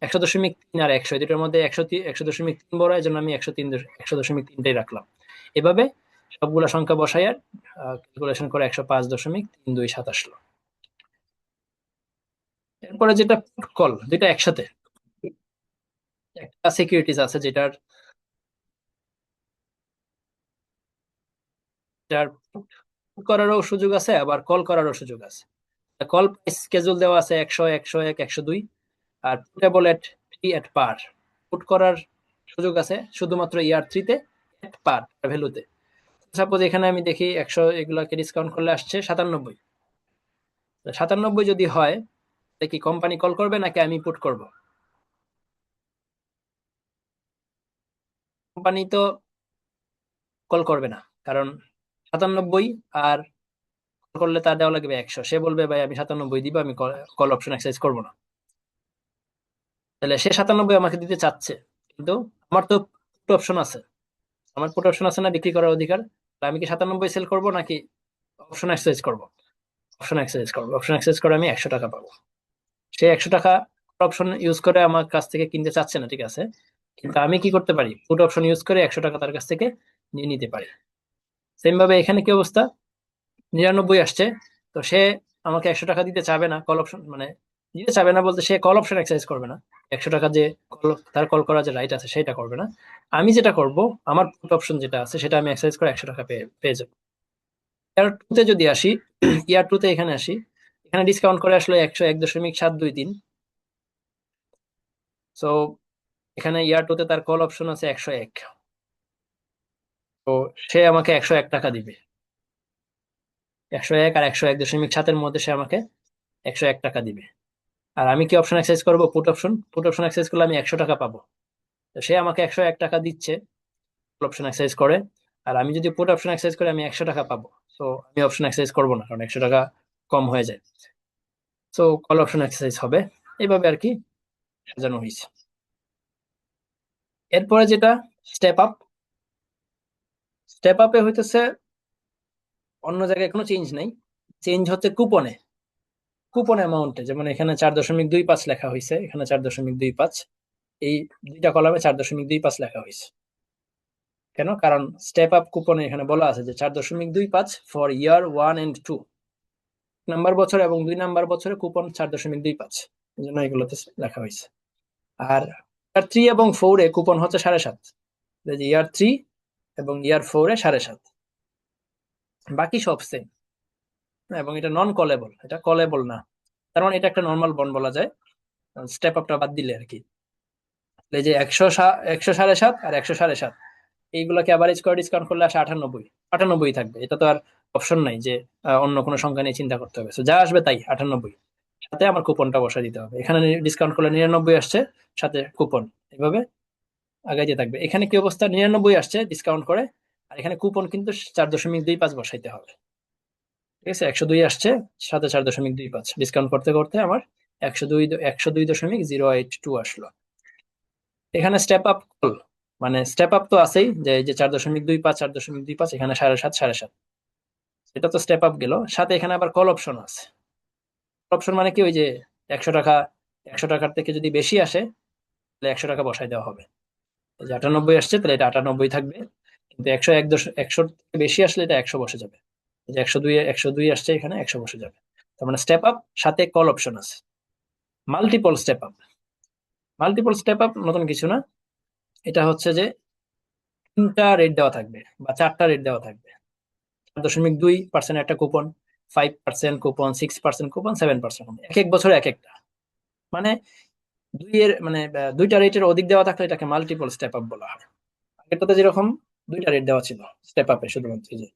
A: 100.3 আর 100, দুটোর মধ্যে 100 100.3 বড়, এজন্য আমি 103 100.3টাই রাখলাম। এভাবে সবগুলা সংখ্যা বসাইয়া ক্যালকুলেশন করে 105.3227 আসলো। এরপরে যেটা পুট কল, দুইটা একসাথে। একটা সিকিউরিটিজ আছে যেটার যেটার put করারও সুযোগ আছে, আবার কল করারও সুযোগ আছে। কল স্কেজুল দেওয়া আছে 100, 101, 102। আর পুটেবল এট পি এট পার, পুট করার সুযোগ আছে শুধুমাত্র ইয়ার 3 তে এট পার ভ্যালুতে। সাপোজ এখানে আমি দেখি 100, এগুলাকে ডিসকাউন্ট করলে আসছে 97। 97 যদি হয়, তাহলে কি কোম্পানি কল করবে নাকি আমি পুট করব? কোম্পানি তো কল করবে না, কারণ 97 আর call করলে তার দেওয়া লাগবে 100। সে বলবে ভাই আমি 97 দিব, আমি কল অপশন এক্সারসাইজ করবো না। তাহলে সে 97 আমাকে দিতে চাচ্ছে, কিন্তু আমার তো পুট অপশন আছে। আমার পুট অপশন আছে না বিক্রি করার অধিকার? তাহলে আমি কি 97 সেল করব নাকি অপশন এক্সারসাইজ করব? অপশন এক্সারসাইজ করবো। অপশন এক্সারসাইজ করে আমি 100 টাকা পাবো। সে 100 টাকা অপশন ইউজ করে আমার কাছ থেকে কিনতে চাচ্ছে না, ঠিক আছে, কিন্তু আমি কি করতে পারি? পুট অপশন ইউজ করে 100 টাকা তার কাছ থেকে নিয়ে নিতে পারি। সেম ভাবে এখানে কি অবস্থা? 99 আসছে, তো সে আমাকে 100 টাকা দিতে চাবে না, কল অপশন মানে দিতে চাবে না বলতে সে কল অপশন এক্সারসাইজ করবে না। 100 টাকা যে কল, তার কল করার যে রাইট আছে সেটা করবে না। আমি যেটা করব, আমার পুট অপশন যেটা আছে সেটা আমি এক্সারসাইজ করে 100 টাকা পেয়ে পেয়ে যাবো। ইয়ার 2 তে যদি আসি, ইয়ার 2 তে এখানে আসি, এখানে ডিসকাউন্ট করে আসলে 101.723। সো এখানে ইয়ার 2 তে তার কল অপশন আছে 101। তো সে আমাকে 101 টাকা দিবে। 101 আর 101.7-এর মধ্যে সে আমাকে 101 টাকা দিবে। আর আমি কি অপশন এক্সারসাইজ করবো? Put option. Put option exercise করলে আমি 100 টাকা পাবো। তো সে আমাকে 101 টাকা দিচ্ছে অপশন এক্সারসাইজ করে। আর আমি যদি পুট অপশন এক্সারসাইজ করে আমি 100 টাকা পাবো। তো আমি অপশন এক্সারসাইজ করবো না, কারণ 100 টাকা কম হয়ে যায়। তো কল অপশন এক্সারসাইজ হবে। এইভাবে আর কি সাজানো হয়েছে। এরপরে যেটা স্টেপ আপ। স্টেপ আপে হইতেছে অন্য জায়গায় কোনো চেঞ্জ নাই, চেঞ্জ হচ্ছে কুপনে। কুপন অ্যামাউন্টে, যেমন এখানে 4.25 লেখা হয়েছে, এখানে 4.25, এই দুইটা কলামে 4.25 লেখা হয়েছে। কেন? কারণ স্টেপ আপ কুপনে এখানে বলা আছে যে 4.25 ফর ইয়ার 1 and 2, নাম্বার বছর এবং 2 নাম্বার বছরে কুপন 4.25, এই জন্য এগুলোতে লেখা হয়েছে। আর ইয়ার 3 এবং 4-এ কুপন হচ্ছে 7.5। ইয়ার 3 এবং ইয়ার 4-এ 7.5, বাকি সব সেম। এবং এটা নন কলেবল, এটা কলেবল না। তার মানে এটা একটা নর্মাল বন্ড বলা যায়, স্টেপ আপটা বাদ দিলে আর কি। এই যে 100, 100.5 আর 100.5, এইগুলোকে অ্যাভারেজ করে ডিসকাউন্ট করলে আসে 98। 98 থাকবে, এটা তো আর অপশন নাই যে অন্য কোনো সংখ্যা নিয়ে চিন্তা করতে হবে। So, যা আসবে তাই 98, সাথে আমার কুপনটা বসাই দিতে হবে। এখানে ডিসকাউন্ট করলে 99 আসছে, সাথে কুপন, এভাবে আগাইতে থাকবে। এখানে কি অবস্থা? 99 আসছে ডিসকাউন্ট করে, আর এখানে কুপন কিন্তু 4.25 বসাইতে হবে। ঠিক আছে, 102 আসছে, সাথে 4.25 ডিসকাউন্ট করতে করতে আমার 102.082 আসলো। এখানে স্টেপ আপ কল, মানে স্টেপ আপ তো আছেই, যে এই যে 4.25, 4.25, এখানে 7.5, 7.5, এটা তো স্টেপ আপ গেল। সাথে এখানে আবার কল অপশন আছে। অপশন মানে কি? ওই যে 100 টাকা, 100 টাকার থেকে যদি বেশি আসে তাহলে 100 টাকা বসাই দেওয়া হবে। এই যে 98 আসছে, তাহলে এটা 98 থাকবে। কিন্তু 100 থেকে বেশি আসলে এটা 100 বসে যাবে। এই যে 102 আসছে, এখানে 100 বসে যাবে। তার মানে স্টেপ আপ সাথে কল অপশন আছে। Multiple step up. Multiple step up নতুন কিছু না। এটা হচ্ছে যে 3টা রেট দেওয়া থাকবে বা 4টা রেট দেওয়া থাকবে। 4.2% একটা কুপন, 5% কুপন, 6% কুপন, 7% কুপন, এক এক বছরে এক একটা। মানে মানে 2টা রেটের অধিক দেওয়া থাকলে এটাকে মাল্টিপল স্টেপ আপ বলা হয়। আগেরটাতে যেরকম 2টা রেট দেওয়া ছিল স্টেপ আপে, শুধুমাত্র এই যে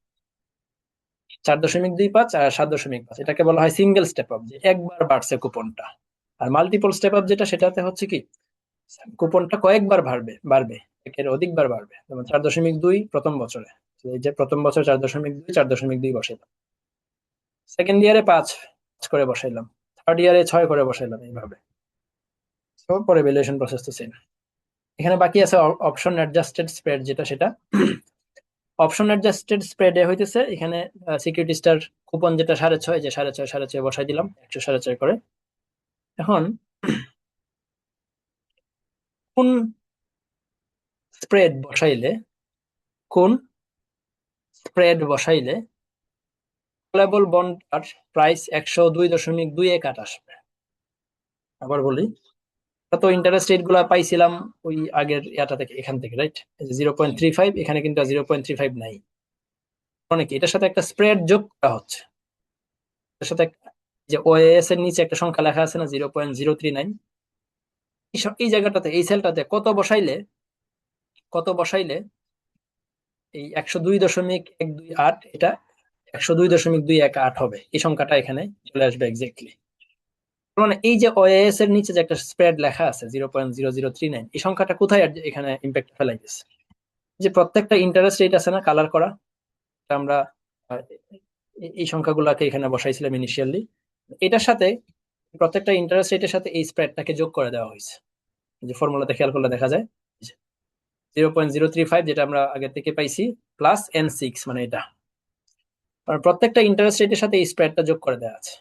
A: 4.25 আর 7.5, এটাকে বলা হয় সিঙ্গেল স্টেপ আপ, যে একবার বাড়ছে কুপনটা। আর মাল্টিপল স্টেপ আপ যেটা, সেটাতে হচ্ছে কি কুপনটা কয়েকবার বাড়বে বাড়বে, একের অধিকবার বাড়বে। যেমন 4.2 প্রথম বছরে, এই যে প্রথম বছর 4.2, 4.2 বসে, সেকেন্ড ইয়ারে 5 করে বসাইলাম, থার্ড ইয়ারে 6 করে বসাইলাম, এইভাবে। তো পরে ভ্যালুয়েশন প্রসেস তো সেম। এখানে বাকি আছে অপশন অ্যাডজাস্টেড স্প্রেড, যেটা সেটা অপশন অ্যাডজাস্টেড স্প্রেডে হইতেছে এখানে সিকিউরিটি স্টার কুপন যেটা 6.5, যে 6.5, 6.5 বসাই দিলাম 100, 6.5 করে। এখন কোন স্প্রেড বসাইলে, কোন স্প্রেড বসাইলে কলেবল বন্ডটার প্রাইস 102.28 আসবে। আবার বলি, তো ইন্টারেস্ট রেট গুলা পাইছিলাম ওই আগের ইয়াটা থেকে, এখান থেকে, রাইট? 0.35, এখানে কিন্তু 0.35 নাই, অনেক এটার সাথে একটা স্প্রেড যোগ করা হচ্ছে। এটার সাথে যে ওএস এর নিচে একটা সংখ্যা লেখা আছে না, 0.039, এই জায়গাটাতে, এই সেলটাতে কত বসাইলে এই 102.128 এটা 102.218 হবে, এই সংখ্যাটা এখানে চলে আসবে এক্স্যাক্টলি। মানে এই যে ওএস এর নিচে যে একটা স্প্রেড লেখা আছে 0.0039, এই সংখ্যাটা কোথায় এখানে ইম্প্যাক্ট ফেলাইতেছে? যে প্রত্যেকটা ইন্টারেস্ট রেট আছে না কালার করা, আমরা আহ, এই সংখ্যাগুলোকে এখানে বসাইছিলাম ইনিশিয়ালি, এটার সাথে প্রত্যেকটা ইন্টারেস্ট রেটের সাথে এই স্প্রেডটাকে যোগ করে দেওয়া হয়েছে। যে ফর্মুলাতে খেয়াল করলে দেখা যায় 0.035 যেটা আমরা আগে থেকে পাইছি, প্লাস N6, মানে এটা, আর প্রত্যেকটা ইন্টারেস্ট রেটের সাথে এই স্প্রেডটা যোগ করে দেওয়া আছে,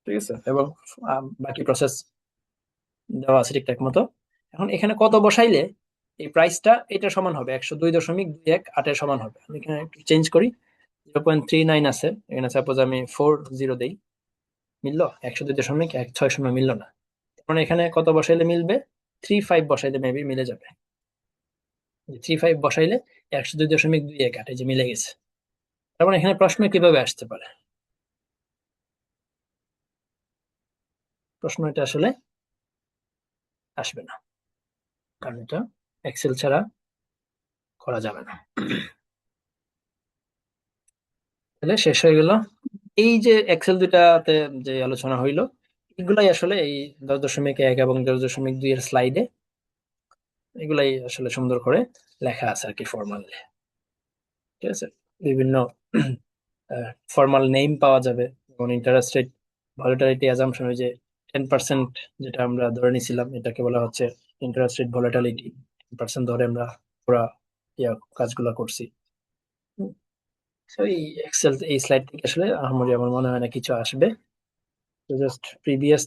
A: ঠিক আছে? এবং বাকি প্রসেস দেওয়া আছে ঠিকঠাক মতো। এখন এখানে কত বসাইলে এই প্রাইসটা এটা সমান হবে 102.218 সমান হবে। আমি এখানে একটু চেঞ্জ করি, 0.39 আছে এখানে, সাপোজ আমি 40 দেই, মিললো? 102.160 মিললো না, মানে এখানে কত বসাইলে মিলবে? 35 বসাইলে মেবি মিলে যাবে। 35 বসাইলে 102.218 যে মিলে গেছে। তার মানে এখানে প্রশ্ন কিভাবে আসতে পারে? প্রশ্ন এটা আসলে আসবে না, কারণ এটা এক্সেল ছাড়া করা যাবে না। তাহলে শেষ হয়ে গেল এই যে এক্সেল দুটাতে যে আলোচনা হইলো, এগুলাই আসলে এই 10.1 এবং 10.2 এর স্লাইডে এগুলাই আসলে সুন্দর করে লেখা আছে আর কি, ফর্মালি, ঠিক আছে? বিভিন্ন ফর্মাল নেম পাওয়া যাবে, যেমন ইন্টারেস্ট রেট ভলাটিলিটি অ্যাজাম্পশন, ওই যে 10% যেটা আমরা ধরে নিছিলাম, এটাকে বলা হচ্ছে ইন্টারেস্ট রেট ভলাটিলিটি। 10% ধরে আমরা পুরা কাজগুলো করছি। তো এই এক্সেল এই স্লাইড থেকে আসলে আহামরি আমার মনে হয় না কিছু আসবে। তো জাস্ট প্রিভিয়াস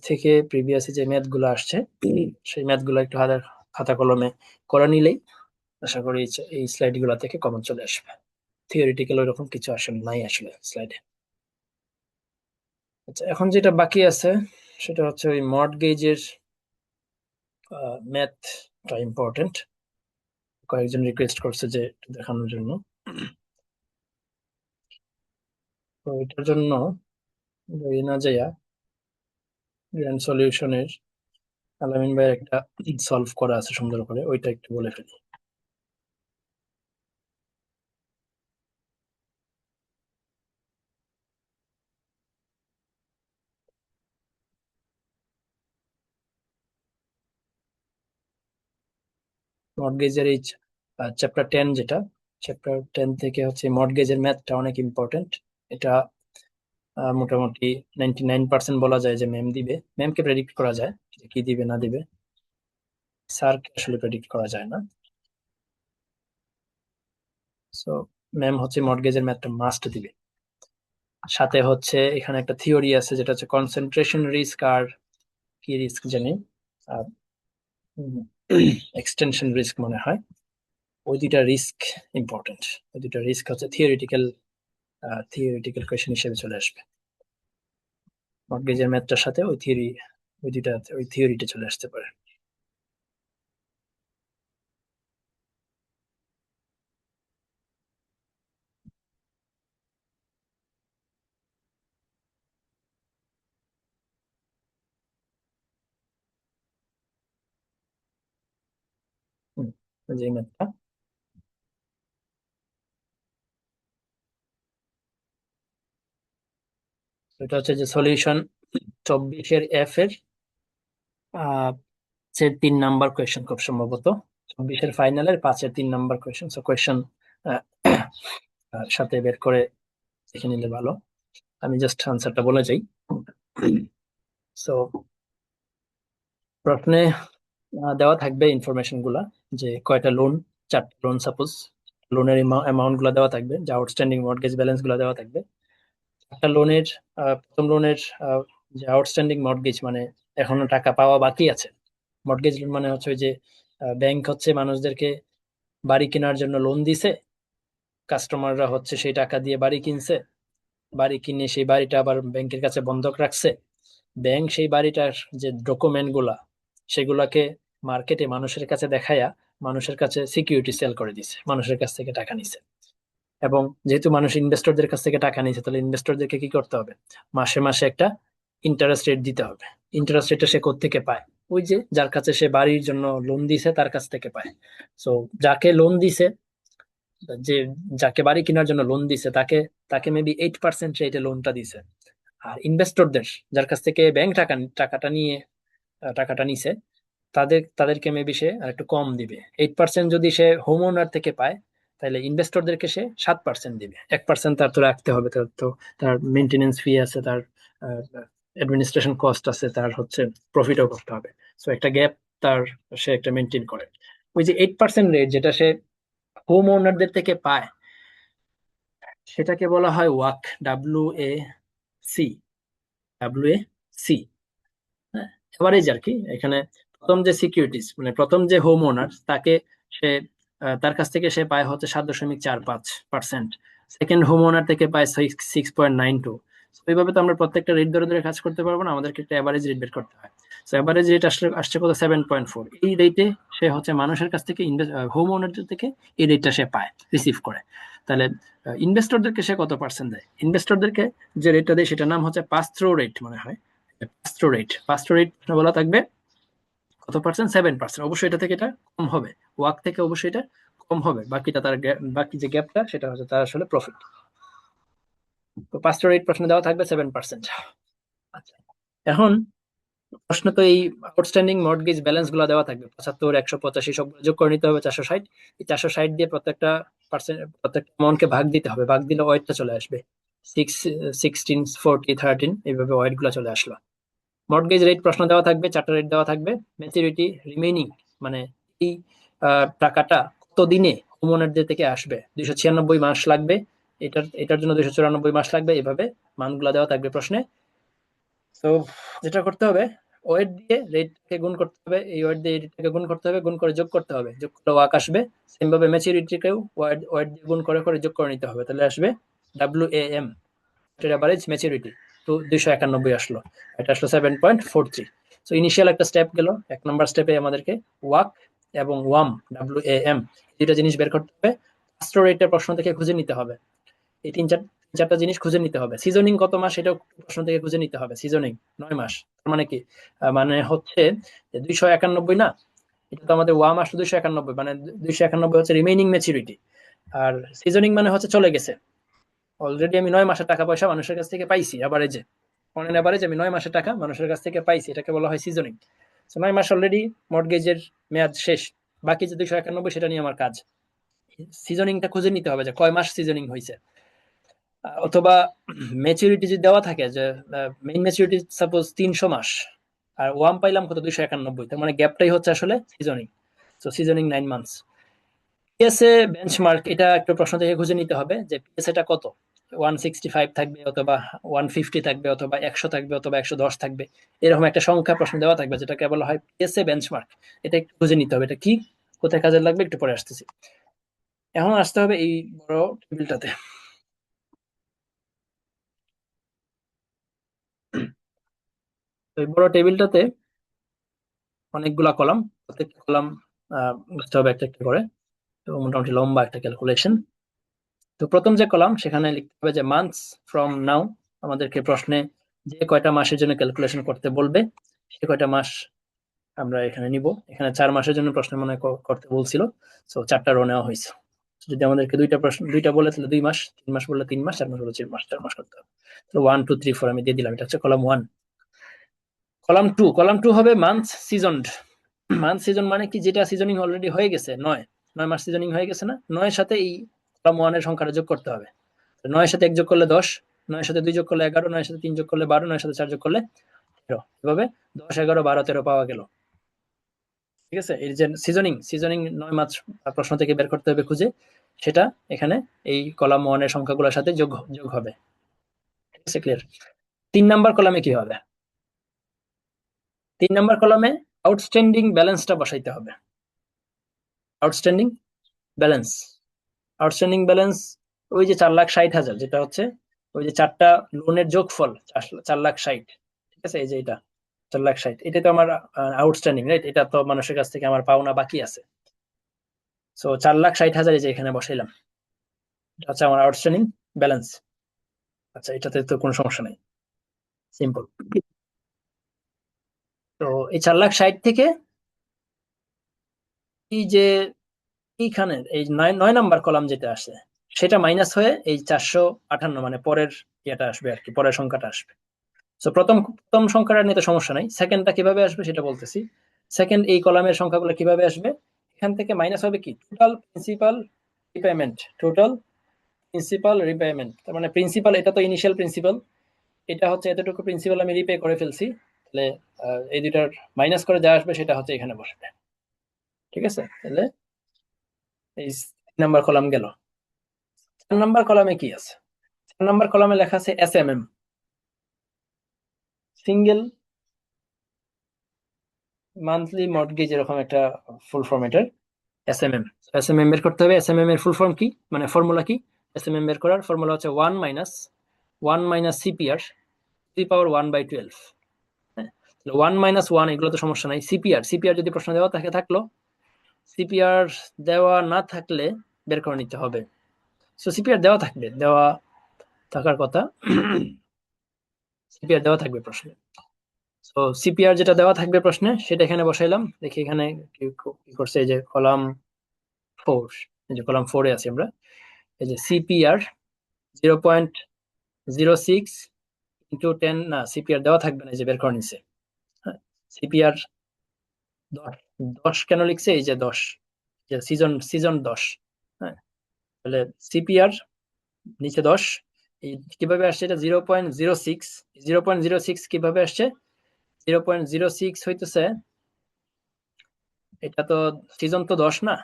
A: যে ম্যাথ গুলো আসছে, সেই ম্যাথ গুলো একটু হাতে খাতা কলমে করে নিলেই আশা করি এই স্লাইড গুলা থেকে কমন চলে আসবে। থিওরিটিক্যাল ওইরকম কিছু আসলে নাই আসলে স্লাইডে। আচ্ছা, এখন যেটা বাকি আছে সেটা হচ্ছে ওই মর্টগেজের ম্যাথটা ইম্পর্টেন্ট। কয়েকজন রিকোয়েস্ট করছে যে একটু দেখানোর জন্য, তো এটার জন্য বই না যাইয়া গ্র্যান্ড সলিউশনের আলামিন ভাই একটা সলভ করা আছে সুন্দর করে, ওইটা একটু বলে ফেলি। মর্টগেজের এই চ্যাপ্টার 10, যেটা চ্যাপ্টার 10 থেকে হচ্ছে মর্টগেজের ম্যাথটা অনেক ইম্পর্টেন্ট। এটা মোটামুটি 99% বলা যায় যে ম্যাম দিবে, ম্যামকে প্রেডিক্ট করা যায় যে কি দিবে না দিবে, স্যারকে আসলে প্রেডিক্ট করা যায় না। সো ম্যাম হচ্ছে মর্টগেজের ম্যাথটা মাস্ট দিবে। সাথে হচ্ছে এখানে একটা থিওরি আছে যেটা হচ্ছে কনসেন্ট্রেশন রিস্ক, আর কি রিস্ক জানি, এক্সটেনশন রিস্ক মনে হয়। ওই দুইটা রিস্ক ইম্পর্টেন্ট, ওই দুইটা রিস্ক হচ্ছে থিওরিটিক্যাল কোয়েশ্চেন হিসেবে চলে আসবে। মর্টগেজের ম্যাথটার সাথে ওই থিওরিটা চলে আসতে পারে। হুম, ওই যে ম্যাথটা, এটা হচ্ছে যে সলিউশন 24-এর এফ এর আহ 3 নাম্বার কোয়েশ্চেন খুব সম্ভবত, 24-এর ফাইনালের 5-এর 3 নাম্বার কোয়েশ্চেন। সো কোয়েশ্চেন সাথে বের করে দেখে নিলে ভালো। আমি জাস্ট আনসারটা বলে যাই। সো প্রশ্নে দেওয়া থাকবে ইনফরমেশন গুলা, যে কয়টা লোন, 4টা লোন সাপোজ, লোনের অ্যামাউন্ট গুলা দেওয়া থাকবে, যে আউটস্ট্যান্ডিং মর্টগেজ ব্যালেন্স গুলা দেওয়া থাকবে। একটা লোনের প্রথম লোনের যে আউটস্ট্যান্ডিং মর্টগেজ, মানে এখনো টাকা পাওয়া বাকি আছে। মর্টগেজ লোন মানে হচ্ছে ওই যে ব্যাংক হচ্ছে মানুষদেরকে বাড়ি কেনার জন্য লোন দিছে, কাস্টমাররা হচ্ছে সেই টাকা দিয়ে বাড়ি কিনছে, বাড়ি কিনে সেই বাড়িটা আবার ব্যাংকের কাছে বন্ধক রাখছে। ব্যাংক সেই বাড়িটার যে ডকুমেন্ট গুলা সেগুলাকে মার্কেটে মানুষের কাছে দেখায়া মানুষের কাছে সিকিউরিটি সেল করে দিছে, মানুষের কাছ থেকে টাকা নিছে। এবং যেহেতু মানুষ ইনভেস্টরদের কাছ থেকে টাকা নিছে, তাহলে ইনভেস্টরদেরকে কি করতে হবে? মাসে মাসে একটা ইন্টারেস্ট রেট দিতে হবে। ইন্টারেস্ট রেটটা সে কোত্থেকে পায়? ওই যে যার কাছে সে বাড়ির জন্য লোন দিছে তার কাছ থেকে পায়। সো যাকে লোন দিছে, যে যাকে বাড়ি কেনার জন্য লোন দিছে তাকে তাকে মেবি 8% রেটে লোনটা দিছে। আর ইনভেস্টরদের, যার কাছ থেকে ব্যাংক টাকাটা নিছে, তাদেরকে মেবি সে আর একটু কম দিবে। 8% যদি সে হোম ওনার থেকে পায়, তাহলে ইনভেস্টরদেরকে সে 7% দিবে। 1% তার তো রাখতে হবে, তার তো তার মেনটেনেন্স ফি আছে, তার অ্যাডমিনিস্ট্রেশন কস্ট আছে, তার হচ্ছে প্রফিটও করতে হবে। সো একটা গ্যাপ তার সে একটা মেনটেন করে। ওই যে 8% রেট যেটা সে হোম ওনারদের থেকে পায়, সেটাকে বলা হয় ওয়াক, WAC, WAC। হ্যাঁ, এভারেজ আর কি। এখানে প্রথম যে সিকিউরিটিজ, মানে প্রথম যে হোম ওনার, তাকে সে তার কাছ থেকে সে পায় হচ্ছে 7.45%। সেকেন্ড হোম ওনার থেকে পায় 6.92। এইভাবে তো আমরা প্রত্যেকটা রেট ধরে ধরে কাজ করতে পারবো না, আমাদেরকে একটা এভারেজ রেট বের করতে হয়। তো এভারেজ রেট আসলে আসছে কত? 7.4। এই রেটে সে হচ্ছে মানুষের কাছ থেকে, হোম ওনারদের থেকে এই রেটটা সে পায়, রিসিভ করে। তাহলে ইনভেস্টরদেরকে সে কত পার্সেন্ট দেয়? ইনভেস্টরদেরকে যে রেটটা দেয় সেটার নাম হচ্ছে পাস থ্রু রেট মনে হয়। পাস্ট রেট বলা থাকবে কত পার্সেন্ট? 7%। অবশ্যই এটা থেকে এটা কম হবে, ওয়াক থেকে অবশ্যই এটা কম হবে। বাকিটা তার বাকি যে গ্যাপটা, সেটা হচ্ছে তার আসলে প্রফিট। তো পাস্ট রেট প্রশ্নে দেওয়া থাকবে 7%। আচ্ছা, এখন প্রশ্ন তো এই আউটস্ট্যান্ডিং মর্টগেজ ব্যালেন্স গুলো দেওয়া থাকবে 75, 185, সবগুলো যোগ করে নিতে হবে 460। এই 460 দিয়ে প্রত্যেকটা পার্সেন্ট, প্রত্যেকটা অ্যামাউন্টকে ভাগ দিতে হবে। ভাগ দিলে ওয়েটটা চলে আসবে 6, 16, 40, 13, এইভাবে ওয়েট গুলো চলে আসলো। মর্টগেজ রেট প্রশ্ন দেওয়া থাকবে, 4টা রেট দেওয়া থাকবে। ম্যাচুরিটি রিমেইনিং, মানে এই টাকাটা কত দিনে হোমওনারদের থেকে আসবে? 296 মাস লাগবে, এটার জন্য 294 মাস লাগবে, এভাবে মানগুলো দেওয়া থাকবে প্রশ্নে। তো যেটা করতে হবে, ওয়েট দিয়ে রেটকে গুণ করতে হবে, এই ওয়েট দিয়ে রেটটাকে গুণ করতে হবে, গুণ করে যোগ করতে হবে, যোগ করলে ওয়াক আসবে। সেম ভাবে ম্যাচুরিটিকেও ওয়েট ওয়েট দিয়ে গুণ করে করে যোগ করে নিতে হবে, তাহলে আসবে WAM, এভারেজ ম্যাচুরিটি। তো 291 আসলো, এটা আসলো 7.43। সো ইনিশিয়াল একটা স্টেপ গেল। 1 নম্বর স্টেপে আমাদেরকে ওয়াক এবং ওয়াম, WAM, দুইটা জিনিস বের করতে হবে। ফার্স্ট রেটের প্রশ্ন থেকে খুঁজে নিতে হবে। এই তিন চারটা জিনিস খুঁজে নিতে হবে। সিজনিং কত মাস, এটাও প্রশ্ন থেকে খুঁজে নিতে হবে। সিজনিং 9 মাস, তার মানে কি? মানে হচ্ছে 291 না, এটা তো আমাদের ওয়াম আসলো 291, মানে 291 হচ্ছে রিমেইনিং ম্যাচুরিটি। আর সিজনিং মানে হচ্ছে চলে গেছে, অলরেডি আমি 9 মাসের টাকা পয়সা মানুষের কাছ থেকে পাইছি অ্যাভারেজে। অন অ্যাভারেজ আমি 9 মাসের টাকা মানুষের কাছ থেকে পাইছি, এটাকে বলা হয় সিজনিং। তো 9 মাস অলরেডি মর্টগেজের মেয়াদ শেষ, বাকি যে 291 সেটা নিয়ে আমার কাজ। সিজনিংটা খুঁজে নিতে হবে যে কয় মাস সিজনিং হয়েছে। অথবা ম্যাচুরিটি যদি দেওয়া থাকে যে মেইন ম্যাচুরিটি সাপোজ 300 মাস, আর ওয়াম পাইলাম কত? 291, তার মানে গ্যাপটাই হচ্ছে আসলে সিজনিং। তো সিজনিং 9 মান্থস। পিএসএ বেঞ্চমার্ক, এটা একটা প্রশ্ন থেকে খুঁজে নিতে হবে যে পিএসএটা কত। 165 থাকবে, অথবা 150 থাকবে, অথবা 100 থাকবে, অথবা 110 থাকবে। এরকম একটা সংখ্যা প্রশ্ন দেওয়া থাকবে, যেটাকে বলা হয় পিএসএ বেঞ্চমার্ক। এটা একটু খুঁজে নিতে হবে, এটা কি, কোথায় কাজে লাগবে, একটু পরে আসতেছি। এখন আসতে হবে এই বড় টেবিলটাতে। তো এই বড় টেবিলটাতে অনেকগুলা কলাম, প্রত্যেকটা কলাম বুঝতে হবে একটা একটা করে। তো মোটামুটি লম্বা একটা ক্যালকুলেশন। তো প্রথম যে কলাম, সেখানে লিখতে হবে যে মান্থস ফ্রম নাও। আমাদেরকে প্রশ্নে যে কয়টা মাসের জন্য ক্যালকুলেশন করতে বলবে, সে কয়টা মাস আমরা এখানে নিব। এখানে 4 মাসের জন্য প্রশ্ন মনে হয় করতে বলছিল, সো 4টা রো নেওয়া হয়েছে। যদি আমাদেরকে দুইটা বলে, তাহলে 2 মাস, 3 মাস বললে 3 মাস, 4 মাস বললে 4 মাস, 4 মাস করতে হবে। তো 1, 2, 3, 4 আমি দিয়ে দিলাম, এটা হচ্ছে কলাম 1। কলাম টু হবে মান্থ সিজনড। মান্থ সিজন মানে কি? যেটা সিজনিং অলরেডি হয়ে গেছে, 9 মাস সিজনিং হয়ে গেছে না, 9-এর সাথে এই কলাম 1-এর সংখ্যাটা যোগ করতে হবে। 9-এর সাথে 1 যোগ করলে 10, 9-এর সাথে 2 যোগ করলে 11, 9-এর সাথে 3 যোগ করলে 12, 9-এর সাথে 4 যোগ করলে 13। এভাবে 10, 11, 12, 13 পাওয়া গেল। ঠিক আছে, এই যে সিজনিং, 9 মাস প্রশ্ন থেকে বের করতে হবে খুঁজে, সেটা এখানে এই কলাম 1-এর সংখ্যাগুলোর সাথে যোগ যোগ হবে। ঠিক আছে, ক্লিয়ার? 3 নাম্বার কলামে কি হবে? 3 নাম্বার কলামে আউটস্ট্যান্ডিং ব্যালেন্সটা বসাইতে হবে। আউটস্ট্যান্ডিং ব্যালেন্স, আউটস্ট্যান্ডিং ব্যালেন্স ওই যে 4,60,000, যেটা হচ্ছে ওই যে চারটা লোনের যোগফল, 4,60,000। ঠিক আছে, এই যে এটা 4,60,000, এটা তো আমার আউটস্ট্যান্ডিং, রাইট? এটা তো মানুষের কাছ থেকে আমার পাওনা বাকি আছে। সো 4,60,000 এই যে এখানে বসাইলাম, এটা হচ্ছে আমার আউটস্ট্যান্ডিং ব্যালেন্স। আচ্ছা, এটাতে তো কোনো সমস্যা নেই, সিম্পল। তো এই 4,60,000 থেকে এই যে এইখানে এই 9 নাম্বার কলাম যেটা আসে, সেটা মাইনাস হয়ে এই 458, মানে পরের ইয়েটা আসবে আর কি, পরের সংখ্যাটা আসবে। তো প্রথম প্রথম সংখ্যাটা নিয়ে তো সমস্যা নাই, সেকেন্ডটা কিভাবে আসবে সেটা বলতেছি। সেকেন্ড এই কলামের সংখ্যাগুলো কিভাবে আসবে, এখান থেকে মাইনাস হবে কি, total principal repayment. Total principal repayment, তার মানে প্রিন্সিপাল, এটা তো ইনিশিয়াল প্রিন্সিপাল, এটা হচ্ছে এতটুকু প্রিন্সিপাল আমি রিপে করে ফেলছি। তাহলে এই দুইটার মাইনাস করে যা আসবে সেটা হচ্ছে এখানে বসবে। ঠিক আছে, তাহলে এই 3 নাম্বার কলাম গেল। 4 নাম্বার কলামে কি আছে? 4 নাম্বার কলামে লেখা আছে এসএমএম, সিঙ্গেল মান্থলি মর্টগেজ, এরকম একটা ফুল ফর্ম এটার, এসএমএম। এসএমএম বের করতে হবে। এসএমএম এর ফুল ফর্ম কি, মানে ফর্মুলা কি? এসএমএম বের করার ফর্মুলা হচ্ছে 1 মাইনাস সিপিআর টু দি পাওয়ার 1/12। হ্যাঁ, 1 - 1, এগুলো তো সমস্যা নাই। সিপিআর, সিপিআর যদি প্রশ্ন দেওয়া থাকে থাকলো, সিপিআর দেওয়া না থাকলে বের করে নিতে হবে। সো সিপিআর দেওয়া থাকবে, দেওয়া থাকার কথা। সিপিআর দেওয়া থাকবে প্রশ্নে। তো সিপিআর যেটা দেওয়া থাকবে প্রশ্নে সেটা এখানে বসাইলাম। দেখি এখানে কি করছে, এই যে কলাম 4, এই যে কলাম 4-এ আছি আমরা। এই যে সিপিআর 0.06 ইন্টু 10, না সিপিআর দেওয়া থাকবে না, এই যে বের করে নিছে। হ্যাঁ, সিপিআর 10 কেন লিখছে, এই যে 10, যে সিজন সিজন 10। হ্যাঁ, তাহলে সিপিআর নিচে 10, এই কিভাবে আসছে, এটা 0.06। 0.06 কিভাবে আসছে? 0.06 হইতেছে, এটা তো সিজন তো 10 না,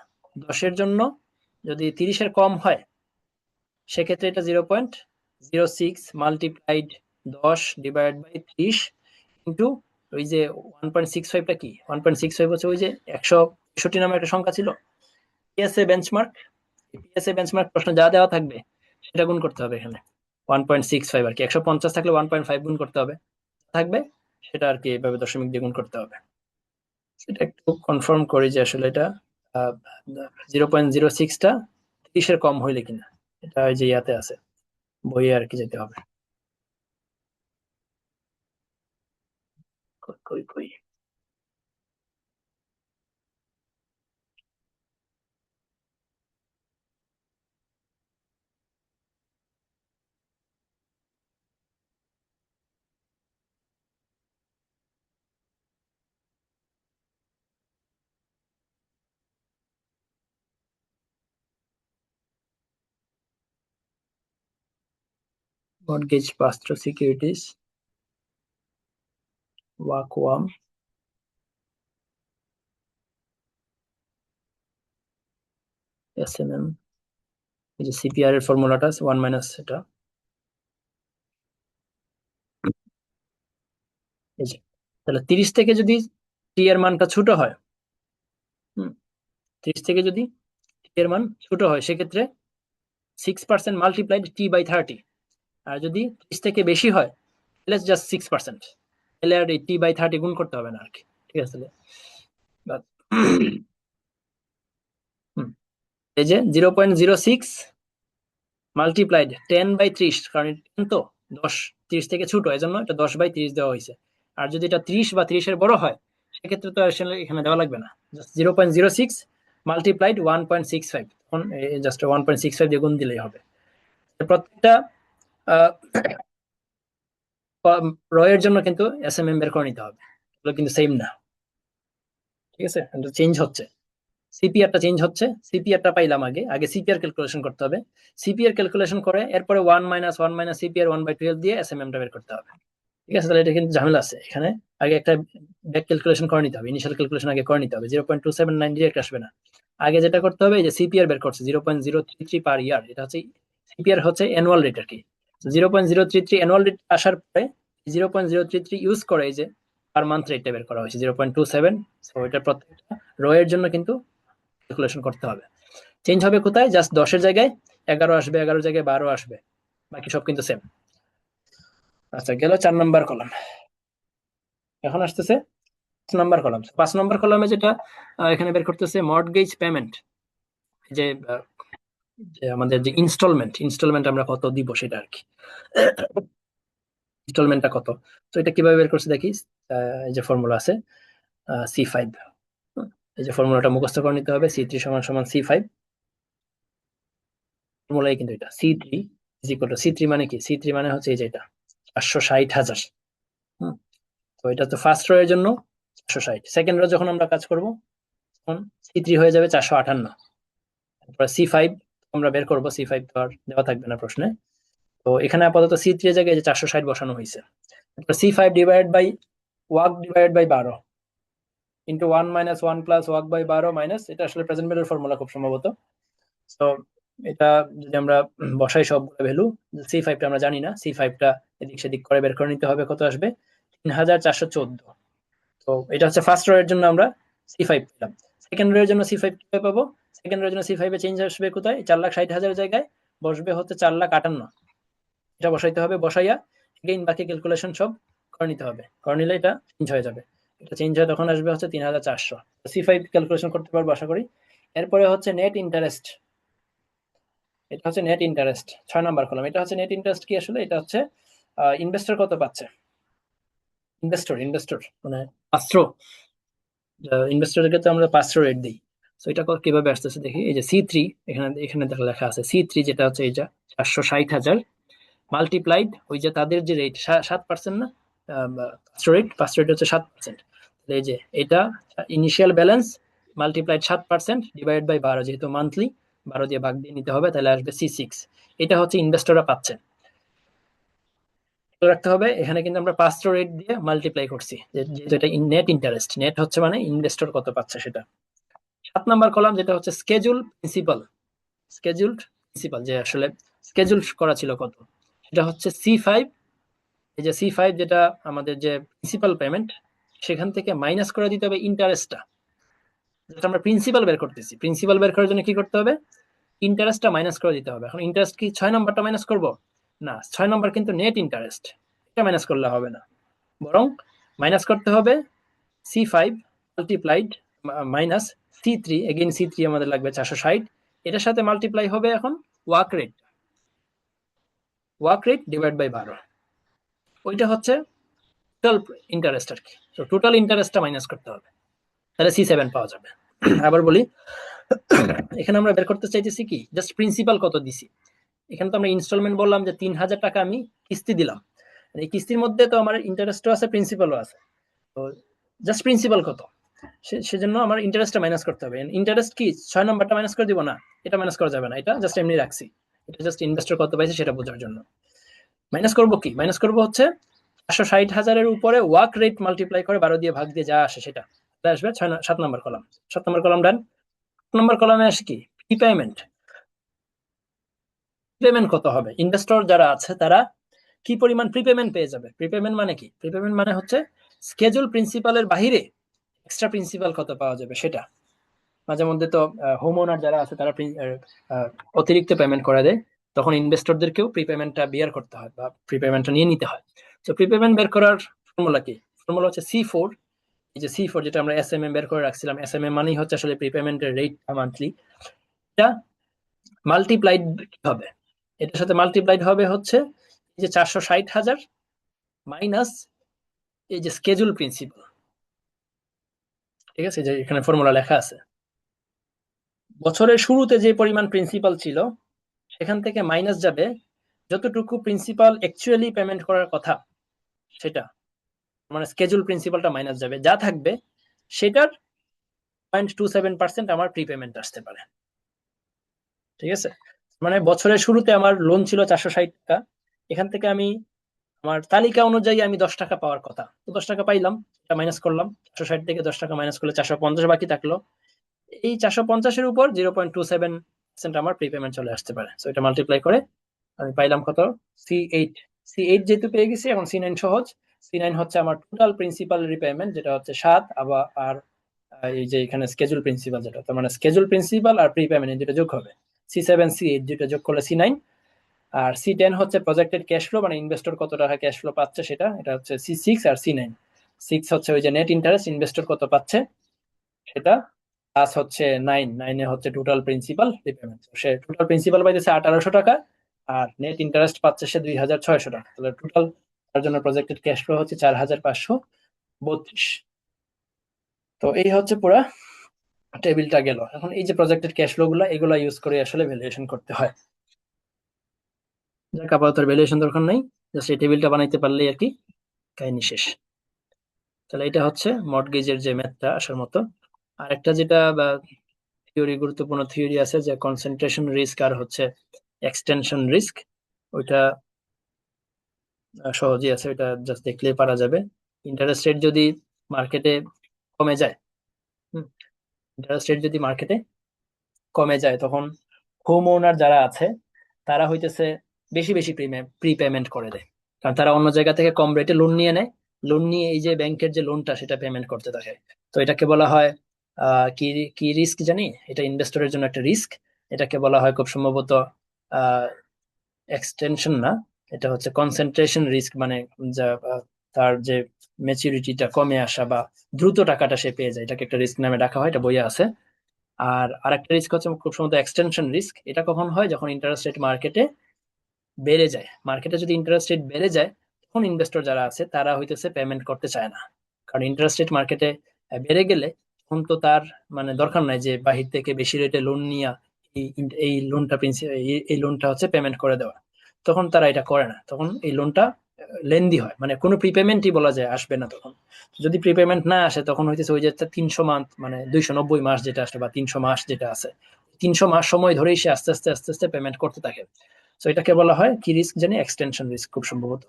A: 10-এর জন্য যদি 30-এর কম হয় সেক্ষেত্রে এটা 0.06 মাল্টিপ্লাইড 10 / 30 ইন্টু ওই যে 1.65টা কি, 1.65 হচ্ছে ওই যে 165 নামে একটা সংখ্যা ছিল, পিএসএ বেঞ্চমার্ক। পিএসএ বেঞ্চমার্ক প্রশ্ন যা দেওয়া থাকবে সেটা গুণ করতে হবে এখানে। 1.65 আর কি, 150 থাকলে 1.5 গুণ করতে হবে, থাকবে সেটা আর কি এভাবে দশমিক দিয়ে গুণ করতে হবে। সেটা একটু কনফার্ম করি যে আসলে এটা 0.06টা 30-এর কম হইলে কিনা। এটা ওই যে ইয়াতে আছে, বইয়ে আর কি যেতে হবে। কই কই কই মর্টগেজ পাস্ত্র সিকিউরিটিজ, ওয়াকওয়াম, এসএমএম। এই যে সিপিআর এর ফর্মুলাটা আছে 1 মাইনাস এটা, এই যে। তাহলে 30 থেকে যদি টি এর মানটা ছোট হয়, হুম, 30 থেকে যদি টি এর মান ছোট হয় সেক্ষেত্রে 6% মাল্টিপ্লাইড T/30। আর যদি 30 থেকে বেশি হয় তাহলে জাস্ট 6%, তাহলে আর এই T/30 গুণ করতে হবে না আর কি। ঠিক আছে, বাস। হুম, এই যে 0.06 মাল্টিপ্লাইড 10/30, কারণ 10 তো 10, 30 থেকে ছোট, এই জন্য এটা 10/30 দেওয়া হয়েছে। আর যদি এটা 30 বা 30-এর বড় হয় সেক্ষেত্রে তো আসলে এখানে দেওয়া লাগবে না, জাস্ট 0.06 মাল্টিপ্লাইড 1.65, তখন জাস্ট 1.65 দিয়ে গুণ দিলেই হবে। প্রত্যেকটা রয়ের জন্য কিন্তু এসএমএম বের করে নিতে হবে, এগুলো কিন্তু সেম না। ঠিক আছে, চেঞ্জ হচ্ছে, সিপিআরটা চেঞ্জ হচ্ছে। সিপিআরটা পাইলাম, আগে আগে সিপিআর ক্যালকুলেশন করতে হবে। সিপিআর ক্যালকুলেশন করে এরপরে 1 - 1 - সিপিআর 1/12 দিয়ে এসএমএমটা বের করতে হবে। ঠিক আছে, তাহলে এটা কিন্তু ঝামেলা আছে এখানে। আগে একটা ব্যাক ক্যালকুলেশন করে নিতে হবে, ইনিশিয়াল ক্যালকুলেশন আগে করে নিতে হবে। 0.279 ডিরেক্ট আসবে না, আগে যেটা করতে হবে, এই যে সিপিআর বের করছে 0.033 পার ইয়ার, এটা হচ্ছে সিপিআর হচ্ছে অ্যানুয়াল রেট আর কি। 0.033 অ্যানুয়াল রেট আসার পরে 0.033 ইউজ করে এই যে পার মান্থ রেটটা বের করা হয়েছে 0.27। তো এটা প্রত্যেকটা রো এর জন্য কিন্তু ক্যালকুলেশন করতে হবে। চেঞ্জ হবে কোথায়, জাস্ট 10-এর জায়গায় 11 আসবে, 11-এর জায়গায় 12 আসবে, বাকি সব কিন্তু সেম। আচ্ছা, গেল 4 নম্বর কলাম। এখন আসতেছে 5 নম্বর কলাম। 5 নম্বর কলামে যেটা এখানে বের করতেছে মর্টগেজ পেমেন্ট, যে যে আমাদের যে ইনস্টলমেন্ট আমরা কত দিব সেটা আর কি, ইনস্টলমেন্টটা কত। তো এটা কিভাবে বের করছে দেখি। এই যে ফর্মুলা আছে C5, এই যে ফর্মুলাটা মুখস্থ করে নিতে হবে, C3 সমান সমান C5। ফর্মুলাই কিন্তু এটা C3 is equal to C3 মানে কি, C3 মানে হচ্ছে এই যে এটা 460,000। হুম, তো এটা তো ফার্স্ট রো এর জন্য 460, সেকেন্ড রো যখন আমরা কাজ করব তখন C3 হয়ে যাবে 458। তারপর C5 আমরা বের করব, C5 তো আর দেওয়া থাকবে না প্রশ্নে। তো এখানে আপাতত C3 এর জায়গায় যে 460 বসানো হয়েছে। তারপর C5 divided by work divided by 12 into 1 minus 1 plus work by 12 minus, এটা আসলে প্রেজেন্ট ভ্যালুর ফর্মুলা খুব সম্ভবত। তো এটা যদি আমরা বসাই সবগুলো ভ্যালু, C5টা আমরা জানি না, C5টা এদিক সেদিক করে বের করে নিতে হবে, কত আসবে 3414। তো এটা হচ্ছে ফার্স্ট রো এর জন্য আমরা C5 পেলাম। সেকেন্ড রো এর জন্য C5 কিভাবে পাবো, সেকেন্ড রো এর জন্য C5 এ চেঞ্জ আসবে কোথায়, 4,60,000 জায়গায় বসবে হচ্ছে 4,58,000। এটা বসাইতে হবে, বসাইয়া এগেইন বাকি ক্যালকুলেশন সব করে নিতে হবে, করে নিলে এটা চেঞ্জ হয়ে যাবে। এটা চেঞ্জ হয় তখন আসবে হচ্ছে 3,400। C5 ক্যালকুলেশন করতে পারবো আশা করি। এরপরে হচ্ছে নেট ইন্টারেস্ট, এটা হচ্ছে নেট ইন্টারেস্ট 6 নম্বর কলাম। এটা হচ্ছে নেট ইন্টারেস্ট কি আসলে, এটা হচ্ছে ইনভেস্টর কত পাচ্ছে, ইনভেস্টর মানে পাত্র, ইনভেস্টরকে তো আমরা পাত্র রেট দিই। তো এটা কিভাবে আসতেছে দেখি, এই যে C3 এখানে এখানে দেখা লেখা আছে C3 যেটা হচ্ছে এই যে 460,000 মাল্টিপ্লাইড ওই যে তাদের যে রেট 7% না, পাঁচ রেট হচ্ছে 7%। এই যে এটা initial balance multiplied 7% divide by 12, যেহেতু মান্থলি 12 দিয়ে ভাগ দিয়ে নিতে হবে, তাহলে আসবে C6। এটা হচ্ছে ইনভেস্টররা পাচ্ছে। রাখতে হবে এখানে কিন্তু আমরা পাঁচ রেট দিয়ে মাল্টিপ্লাই করছি, যেহেতু এটা নেট ইন্টারেস্ট, নেট হচ্ছে মানে ইনভেস্টর কত পাচ্ছে সেটা। 7 নম্বর কলাম যেটা হচ্ছে স্কেজুলড প্রিন্সিপাল, যে আসলে স্কেজুল করা ছিল কত, সেটা হচ্ছে C5। এই যে C5 যেটা আমাদের যে প্রিন্সিপাল পেমেন্ট, সেখান থেকে মাইনাস করে দিতে হবে ইন্টারেস্টটা, যেটা আমরা প্রিন্সিপাল বের করতেছি। প্রিন্সিপাল বের করার জন্য কি করতে হবে, ইন্টারেস্টটা মাইনাস করে দিতে হবে। এখন ইন্টারেস্ট কি 6 নম্বরটা মাইনাস করব, না 6 নম্বর কিন্তু নেট ইন্টারেস্ট, এটা মাইনাস করলে হবে না, বরং মাইনাস করতে হবে C5 multiplied minus C3, again C3 আমাদের লাগবে 460, এটার সাথে মাল্টিপ্লাই হবে এখন ওয়ার্ক রেট ডিভাইড বাই 12, ওইটা হচ্ছে টোটাল ইন্টারেস্ট আর কি। তো টোটাল ইন্টারেস্টটা মাইনাস করতে হবে, তাহলে C7 পাওয়া যাবে। আবার বলি, এখানে আমরা বের করতে চাইতেছি কি, জাস্ট প্রিন্সিপাল কত দিছি। এখানে তো আমরা ইনস্টলমেন্ট বললাম যে 3,000 টাকা আমি কিস্তি দিলাম, এই কিস্তির মধ্যে তো আমার ইন্টারেস্টও আছে প্রিন্সিপালও আছে। তো জাস্ট প্রিন্সিপাল কত, সেজন্য আমার ইন্টারেস্টটা মাইনাস করতে হবে। ইন্টারেস্ট কি 6 নম্বরটা মাইনাস করে দিব না, এটা মাইনাস করা যাবে না, এটা জাস্ট এমনি রাখছি, এটা জাস্ট ইনভেস্টর কত পাইছে সেটা বোঝার জন্য। মাইনাস করবো কি, মাইনাস করবো হচ্ছে 460,000-এর উপরে ওয়ার্ক রেট মাল্টিপ্লাই করে 12 দিয়ে ভাগ দিয়ে যা আসে সেটা আসবে 7 নম্বর কলাম। 7 নম্বর কলাম ডান। 8 নম্বর কলামে আসে কি, প্রিপেমেন্ট। প্রিপেমেন্ট কত হবে, ইনভেস্টর যারা আছে তারা কি পরিমাণ প্রিপেমেন্ট পেয়ে যাবে। প্রিপেমেন্ট মানে কি, প্রিপেমেন্ট মানে হচ্ছে স্কেজুল প্রিন্সিপালের বাহিরে এক্সট্রা প্রিন্সিপাল কত পাওয়া যাবে সেটা। মাঝে মধ্যে তো হোম ওনার যারা আছে তারা অতিরিক্ত পেমেন্ট করে দেয়, তখন ইনভেস্টরদেরকেও প্রিপেমেন্টটা বিয়ার করতে হয় বা প্রিপেমেন্টটা নিয়ে নিতে হয়। তো প্রিপেমেন্ট বের করার ফর্মুলা কি, ফর্মুলা হচ্ছে C4। এই যে C4 যেটা আমরা SMM বের করে রাখছিলাম, SMM মানেই হচ্ছে আসলে প্রিপেমেন্টের রেট মান্থলি, এটা মাল্টিপ্লাইড হবে, এটার সাথে মাল্টিপ্লাইড হবে হচ্ছে এই যে 460,000 মাইনাস এই যে স্কেজুল প্রিন্সিপাল। ঠিক আছে, যে এখানে ফর্মুলা লেখা আছে, বছরের শুরুতে যে পরিমাণ প্রিন্সিপাল ছিল সেখান থেকে মাইনাস যাবে যতটুকু প্রিন্সিপাল অ্যাকচুয়ালি পেমেন্ট করার কথা সেটা, মানে স্কেজুল প্রিন্সিপালটা মাইনাস যাবে, যা থাকবে সেটার 0.27% আমার প্রিপেমেন্ট আসতে পারে। ঠিক আছে, মানে বছরের শুরুতে আমার লোন ছিল 460 টাকা, এখান থেকে আমি আমার তালিকা অনুযায়ী আমি 10 টাকা পাওয়ার কথা, তো 10 টাকা পাইলাম, এটা মাইনাস করলাম, 460 থেকে 10 টাকা মাইনাস করলে 450 বাকি থাকলো। এই 450-এর উপর 0.27% আমার প্রিপেমেন্ট চলে আসতে পারে। তো এটা মাল্টিপ্লাই করে আমি পাইলাম কত, C8। C8 যেহেতু পেয়ে গেছি, এখন C9 সহজ। C9 হচ্ছে আমার টোটাল প্রিন্সিপাল রিপেমেন্ট, যেটা হচ্ছে 7 আবার আর এই যে এখানে স্কেজুল প্রিন্সিপাল যেটা, তার মানে স্কেজুল প্রিন্সিপাল আর প্রি পেমেন্ট দুটো যোগ হবে, C7 C8 দুটো যোগ করলে C9। আর C10 হচ্ছে প্রজেক্টেড ক্যাশ ফ্লো, মানে ইনভেস্টর কত টাকা ক্যাশ ফ্লো পাচ্ছে সেটা, এটা হচ্ছে C6। আর C9, 6 হচ্ছে ওই যে নেট ইন্টারেস্ট, ইনভেস্টর কত পাচ্ছে সেটা, প্লাস হচ্ছে 9 হচ্ছে টোটাল প্রিন্সিপাল রিপেমেন্ট। সে টোটাল প্রিন্সিপাল পাইতেছে 1800 টাকা, আর নেট ইন্টারেস্ট পাচ্ছে সে 2600 টাকা। তাহলে টোটাল তার জন্য প্রজেক্টেড ক্যাশ ফ্লো হচ্ছে 4532। তো এই হচ্ছে পুরা টেবিলটা গেল। এখন এই যে প্রজেক্টেড ক্যাশ ফ্লো গুলা, এগুলা ইউজ করে আসলে ভ্যালুয়েশন করতে হয়। যাক, আপাতত ভ্যালুয়েশন দরকার নাই, জাস্ট এই টেবিলটা বানাইতে পারলেই আর কি কাহিনী শেষ। তাহলে এটা হচ্ছে মর্টগেজের যে ম্যাথটা আসার মতো। আর একটা যেটা বা থিওরি, গুরুত্বপূর্ণ থিওরি আছে, যে কনসেন্ট্রেশন রিস্ক আর হচ্ছে এক্সটেনশন রিস্ক। ওইটা সহজেই আছে, ওইটা জাস্ট দেখলেই পারা যাবে। ইন্টারেস্ট রেট যদি মার্কেটে কমে যায়, ইন্টারেস্ট রেট যদি মার্কেটে কমে যায়, তখন হোম ওনার যারা আছে তারা হইতেছে বেশি বেশি প্রিপেমেন্ট করে দেয়। কারণ তারা অন্য জায়গা থেকে কম রেটে লোন নিয়ে নেয়, লোন নিয়ে এই যে ব্যাংকের যে লোনটা সেটা পেমেন্ট করতে থাকে। তো এটাকে বলা হয় কি কি রিস্ক জানি, এটা ইনভেস্টরের জন্য একটা রিস্ক। এটাকে বলা হয় খুব সম্ভবত এক্সটেনশন না, এটা হচ্ছে কনসেন্ট্রেশন রিস্ক। মানে যা তার যে ম্যাচুরিটিটা কমে আসা বা দ্রুত টাকাটা সে পেয়ে যায়, এটাকে একটা রিস্ক নামে ডাকা হয়, এটা বইয়ে আছে। আর আরেকটা রিস্ক হচ্ছে খুব সম্ভবত এক্সটেনশন রিস্ক। এটা কখন হয়, যখন ইন্টারেস্ট রেট মার্কেটে বেড়ে যায়। মার্কেটে যদি ইন্টারেস্ট রেট বেড়ে যায়, তখন ইনভেস্টর যারা আছে তারা হইতেছে পেমেন্ট করতে চায় না। কারণ ইন্টারেস্ট রেট মার্কেটে বেড়ে গেলে তখন তো তার মানে দরকার নাই যে বাহির থেকে বেশি রেটে লোন নিয়ে এই এই লোনটা এই লোনটা হচ্ছে পেমেন্ট করে দেওয়া। তখন তারা এটা করে না, তখন এই লোনটা লেন্দি হয়, মানে কোনো প্রিপেমেন্টই বলা যায় আসবে না তখন। যদি প্রিপেমেন্ট না আসে, তখন হইতেছে ওই যে 300 মান্থ, মানে 290 মাস যেটা আসে, বা 300 মাস যেটা আছে, 300 মাস সময় ধরেই সে আস্তে আস্তে আস্তে আস্তে পেমেন্ট করতে থাকে। তো এটাকে বলা হয় কি রিস্ক জানি, এক্সটেনশন রিস্ক খুব সম্ভবত।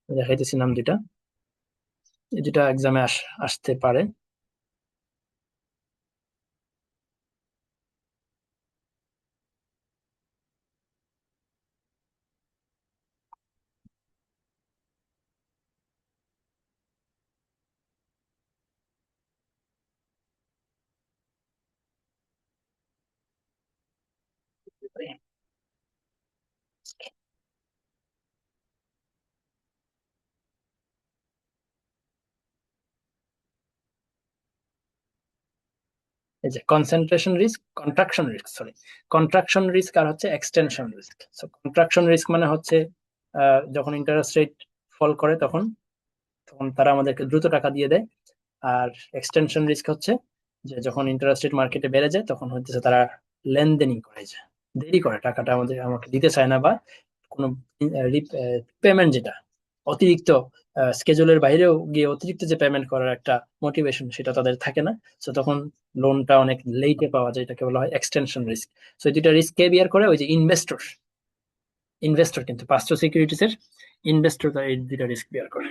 A: দেখাইতেছি নাম দুটা, এই দুটা এক্সামে আসতে পারে। এই যে concentration risk, contraction risk, sorry, contraction risk আর হচ্ছে extension risk. So contraction risk মানে হচ্ছে যখন ইন্টারেস্ট রেট ফল করে, তখন তখন তারা আমাদেরকে দ্রুত টাকা দিয়ে দেয়। আর এক্সটেনশন রিস্ক হচ্ছে যে যখন ইন্টারেস্ট রেট মার্কেটে বেড়ে যায়, তখন হচ্ছে তারা লেনদেনই করে যায়, দেরি করে, টাকাটা আমাকে দিতে চায় না, বা কোনো পেমেন্ট যেটা অতিরিক্ত স্কেজুলের বাইরেও গিয়ে অতিরিক্ত যে পেমেন্ট করার একটা মোটিভেশন, সেটা তাদের থাকে না। তো তখন লোনটা অনেক লেটে পাওয়া যায়, এটাকে বলা হয় এক্সটেনশন রিস্ক। তো এই দুইটা রিস্ক কে বিয়ার করে, ওই যে ইনভেস্টর। ইনভেস্টর কিন্তু পাঁচশো সিকিউরিটিস এর ইনভেস্টর এই দুইটা রিস্ক বিয়ার করে।